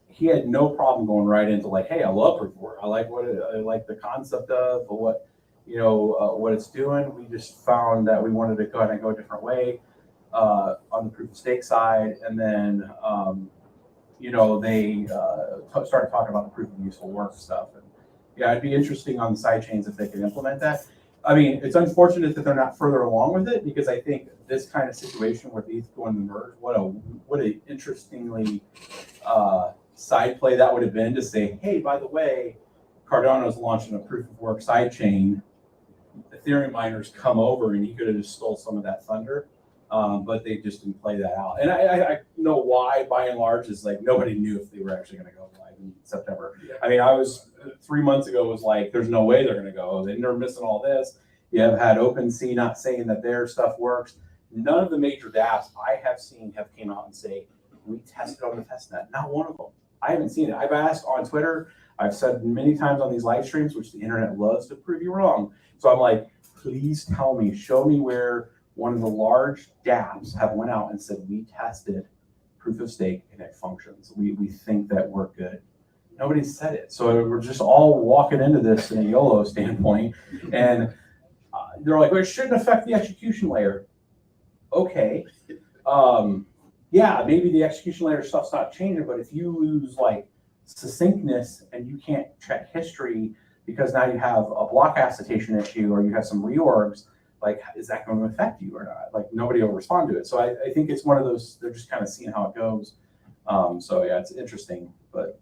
he had no problem going right into like, hey, I love proof of work. I like the concept of what it's doing. We just found that we wanted to go a different way on the proof of stake side, and then they started talking about the proof of useful work stuff. And yeah, it'd be interesting on the side chains if they could implement that. I mean, it's unfortunate that they're not further along with it, because I think this kind of situation with ETH going to merge, what a interestingly side play that would have been to say, hey, by the way, Cardano's launching a proof of work sidechain. Ethereum miners come over, and he could have just stole some of that thunder. But they just didn't play that out. And I know why, by and large, is like nobody knew if they were actually going to go live in September. I mean, I was 3 months ago was like, there's no way they're going to go. They're missing all this. You have had OpenSea not saying that their stuff works. None of the major dApps I have seen have came out and say, we tested on the testnet. Not one of them. I haven't seen it. I've asked on Twitter. I've said many times on these live streams, which the internet loves to prove you wrong. So I'm like, please tell me, show me where one of the large dApps have went out and said, we tested proof of stake and it functions. We think that we're good. Nobody said it. So we're just all walking into this in a YOLO standpoint. And they're like, well, it shouldn't affect the execution layer. Okay. Yeah, maybe the execution layer stuff's not changing, but if you lose like succinctness and you can't check history because now you have a block acetation issue or you have some reorgs, like, is that going to affect you or not? Like, nobody will respond to it. So I think it's one of those, they're just kind of seeing how it goes. So yeah, it's interesting, but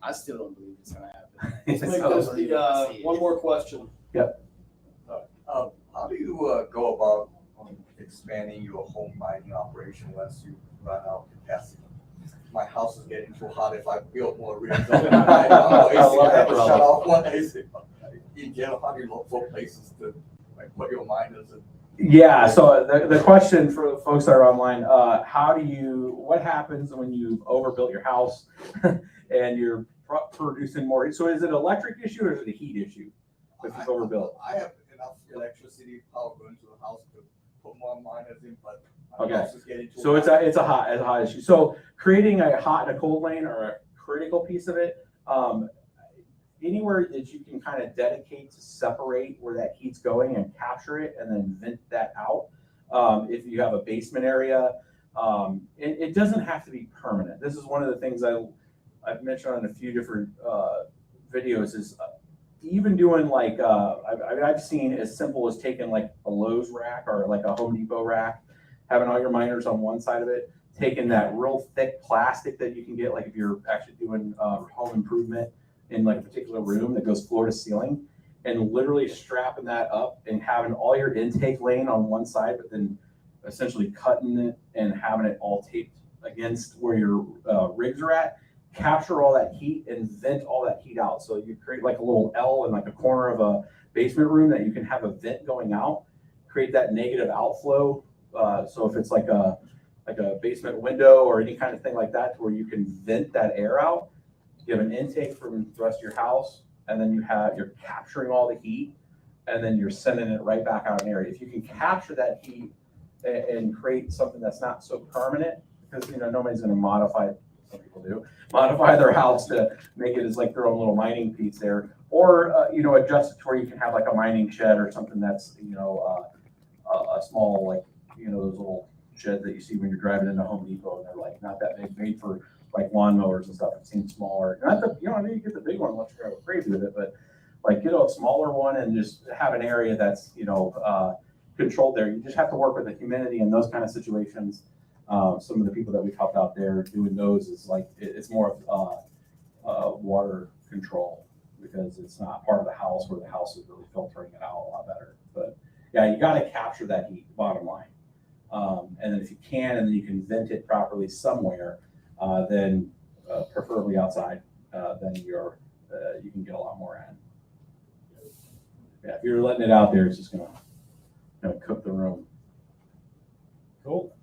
I still don't believe it's gonna happen. Let's make this the, one more question. Yep. How do you go about expanding your home mining operation once you run out of capacity? My house is getting too hot. If I build more rigs, I have to shut off one AC. You get 100 local places to like put your miners in. Yeah, so the question for the folks that are online, what happens when you've overbuilt your house and you're producing more? So is it an electric issue or is it a heat issue if you've overbuilt? I have enough electricity power going to the house to put more miners in, but my Okay. house is getting too So hot. it's a hot issue. So creating a hot and a cold lane are a critical piece of it. Anywhere that you can kind of dedicate to separate where that heat's going and capture it and then vent that out. If you have a basement area, it doesn't have to be permanent. This is one of the things I've mentioned on a few different videos is even doing like, I've seen as simple as taking like a Lowe's rack or like a Home Depot rack, having all your miners on one side of it, taking that real thick plastic that you can get, like if you're actually doing home improvement in like a particular room that goes floor to ceiling, and literally strapping that up and having all your intake lane on one side, but then essentially cutting it and having it all taped against where your rigs are at, capture all that heat and vent all that heat out. So you create like a little L in like a corner of a basement room that you can have a vent going out, create that negative outflow. So if it's like a basement window or any kind of thing like that, to where you can vent that air out, you have an intake from the rest of your house, and then you're capturing all the heat, and then you're sending it right back out in the area. If you can capture that heat and create something that's not so permanent, because nobody's going to modify, some people do, modify their house to make it as like their own little mining piece there, or adjust it to where you can have like a mining shed or something that's a small, like those little sheds that you see when you're driving into Home Depot, and they're like not that big, made for like lawnmowers and stuff. It seems smaller. Not the, you get the big one unless you're crazy with it, but like get a smaller one and just have an area that's controlled there. You just have to work with the humidity in those kind of situations. Some of the people that we've helped out there doing those is like it's more of water control, because it's not part of the house where the house is really filtering it out a lot better. But yeah, you got to capture that heat, bottom line. And then if you can, and then you can vent it properly somewhere, then preferably outside, then you can get a lot more in. Yeah, if you're letting it out there, it's just gonna cook the room. Cool.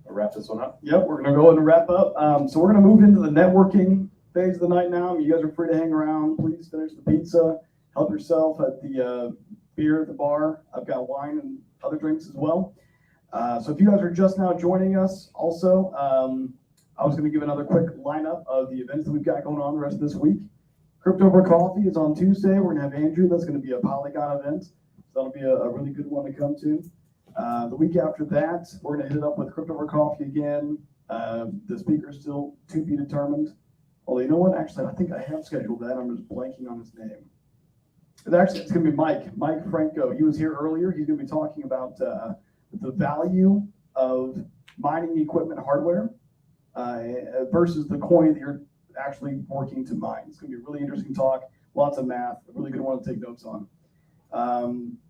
I'll wrap this one up. Yep, we're gonna go ahead and wrap up. So we're gonna move into the networking phase of the night now. You guys are free to hang around. Please finish the pizza. Help yourself at the beer at the bar. I've got wine and other drinks as well. So if you guys are just now joining us, also, I was going to give another quick lineup of the events that we've got going on the rest of this week. Crypto over Coffee is on Tuesday. We're going to have Andrew. That's going to be a Polygon event. So that'll be a really good one to come to. The week after that, we're going to hit it up with Crypto over Coffee again. The speaker's still to be determined. Although, you know what? Actually, I think I have scheduled that. I'm just blanking on his name. It's going to be Mike Franco. He was here earlier. He's going to be talking about the value of mining equipment hardware versus the coin that you're actually working to mine. It's going to be a really interesting talk, lots of math, a really good one to take notes on.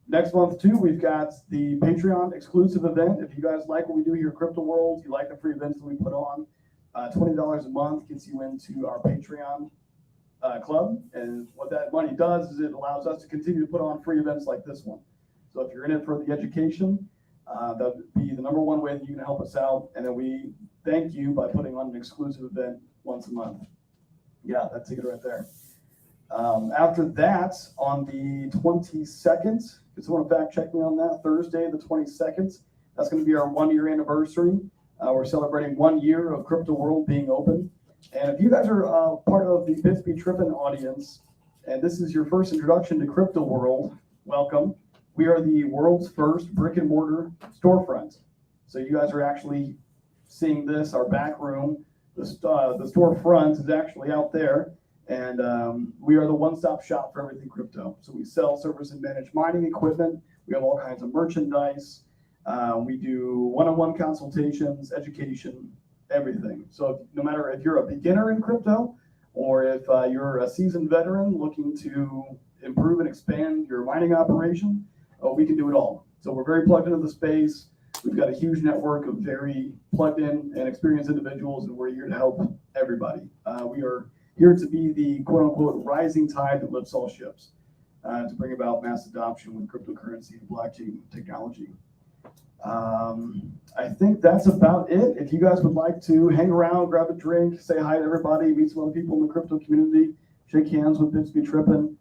Next month too, we've got the Patreon exclusive event. If you guys like what we do here at Crypto World, you like the free events that we put on, $20 a month gets you into our Patreon club. And what that money does is it allows us to continue to put on free events like this one. So if you're in it for the education, that would be the number one way that you can help us out. And then we thank you by putting on an exclusive event once a month. Yeah, that ticket right there. After that, on the 22nd, if someone fact check me on that, Thursday, the 22nd, that's going to be our 1-year anniversary. We're celebrating 1 year of Crypto World being open. And if you guys are part of the Bitsbetrippin audience, and this is your first introduction to Crypto World, welcome. We are the world's first brick and mortar storefront. So you guys are actually seeing this, our back room. The storefront is actually out there. And we are the one-stop shop for everything crypto. So we sell, service, and manage mining equipment. We have all kinds of merchandise. We do one-on-one consultations, education, everything. So no matter if you're a beginner in crypto or if you're a seasoned veteran looking to improve and expand your mining operation, we can do it all. So we're very plugged into the space. We've got a huge network of very plugged in and experienced individuals, and we're here to help everybody. We are here to be the quote-unquote rising tide that lifts all ships, to bring about mass adoption with cryptocurrency and blockchain technology. I think that's about it. If you guys would like to hang around, grab a drink, say hi to everybody, meet some other people in the crypto community, shake hands with Bitsbetrippin.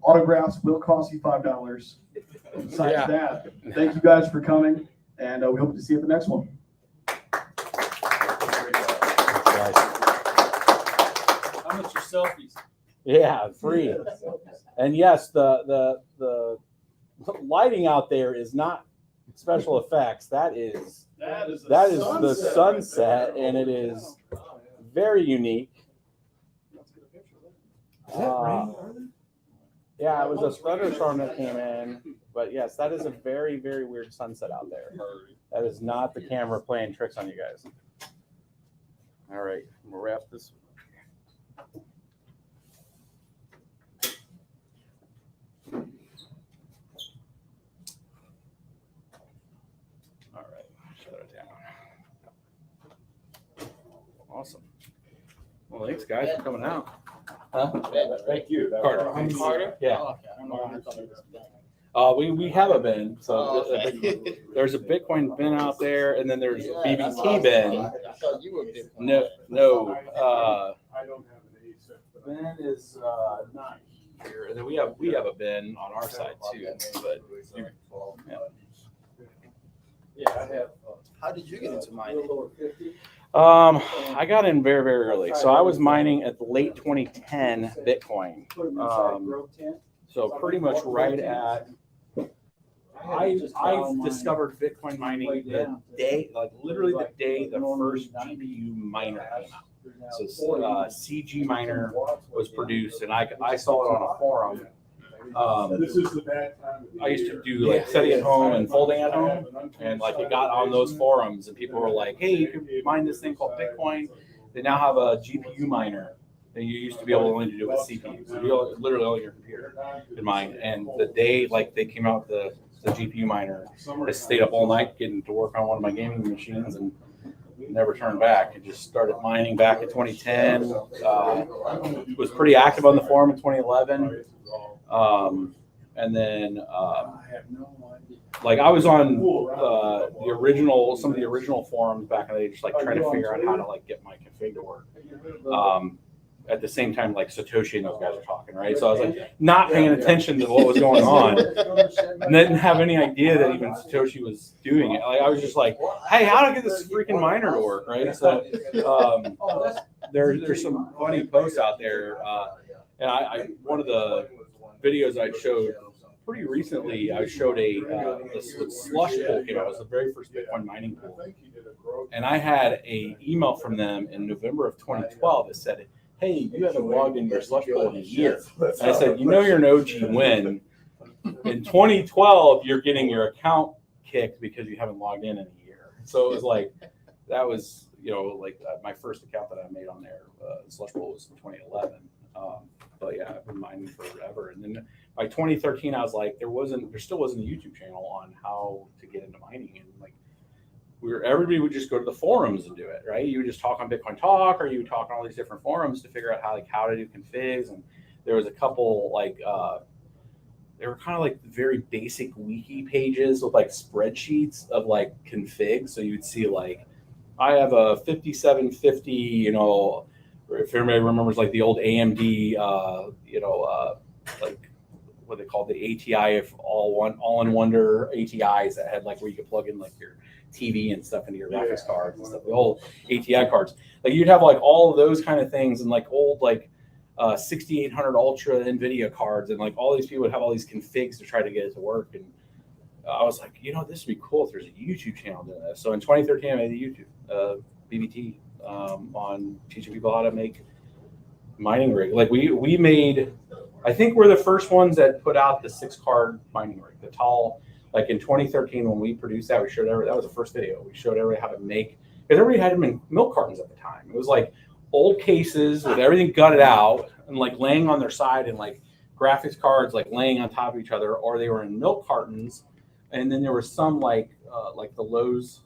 Autographs will cost you $5. Besides that, thank you guys for coming, and we hope to see you at the next one. How much are selfies? Yeah, free. And yes, the lighting out there is not special effects. That is the sunset, and it is very unique. Yeah, it was a thunderstorm that came in, but yes, that is a very, very weird sunset out there. That is not the camera playing tricks on you guys. All right, we'll wrap this. All right, shut it down. Awesome. Well, thanks guys for coming out. Huh? Thank you. Carter. Yeah. Oh, okay. I don't know why I thought it was been. We have a bin. So okay. there's a Bitcoin bin out there, and then there's a BBT bin. I thought you were Bitcoin. No. I don't have an ASIC. Ben is not here, and then we have a bin on our side too. But Yeah, I have. How did you get into mining? I got in very, very early. So I was mining at the late 2010 Bitcoin. So pretty much right at. I discovered Bitcoin mining the day, like literally the day the first GPU miner came out. So CG miner was produced, and I saw it on a forum. This is the bad time. I used to do like study at home and folding at home, and like it got on those forums, and people were like, "Hey, you can mine this thing called Bitcoin." They now have a GPU miner, and you used to be able only to do it with CPU. So you literally only your computer could mine. And the day like they came out the GPU miner, I stayed up all night getting to work on one of my gaming machines and never turned back. I just started mining back in 2010. Was pretty active on the forum in 2011. And then, like I was on some of the original forums back in the day, just like trying to figure out how to like get my config to work. At the same time, like Satoshi and those guys are talking, right? So I was like not paying attention to what was going on, and didn't have any idea that even Satoshi was doing it. Like I was just like, hey, how do I get this freaking miner to work, right? So there's some funny posts out there, and I one of the videos I showed pretty recently, I showed this slush pool came out. It was the very first Bitcoin mining pool, and I had a email from them in November of 2012 that said, "Hey, you haven't logged in your slush pool in a year." And I said, "You're an OG when in 2012 you're getting your account kicked because you haven't logged in a year." So it was like, that was, like my first account that I made on there, Slush Bowl was in 2011. But yeah, I've been mining forever. And then by 2013, I was like, there still wasn't a YouTube channel on how to get into mining. And like, everybody would just go to the forums and do it, right? You would just talk on Bitcoin Talk, or you would talk on all these different forums to figure out how to do configs. And there was a couple they were kind of like very basic wiki pages with like spreadsheets of like configs. So you'd see like, I have a 5750, if everybody remembers like the old AMD, like what they called the ATI, if all-in-wonder ATIs that had like where you could plug in like your TV and stuff into your graphics cards and stuff, the old ATI cards. Like you'd have like all of those kind of things and like old like 6800 Ultra NVIDIA cards, and like all these people would have all these configs to try to get it to work. And I was like, this would be cool if there's a YouTube channel doing this. So in 2013, I made the YouTube BBT on teaching people how to make mining rig. Like we made, I think we're the first ones that put out the 6-card mining rig, the tall. Like in 2013, when we produced that, we showed that was the first video. We showed everybody how to make, because everybody had them in milk cartons at the time. It was like old cases with everything gutted out and like laying on their side, and like graphics cards like laying on top of each other, or they were in milk cartons. And then there was some like the Lowe's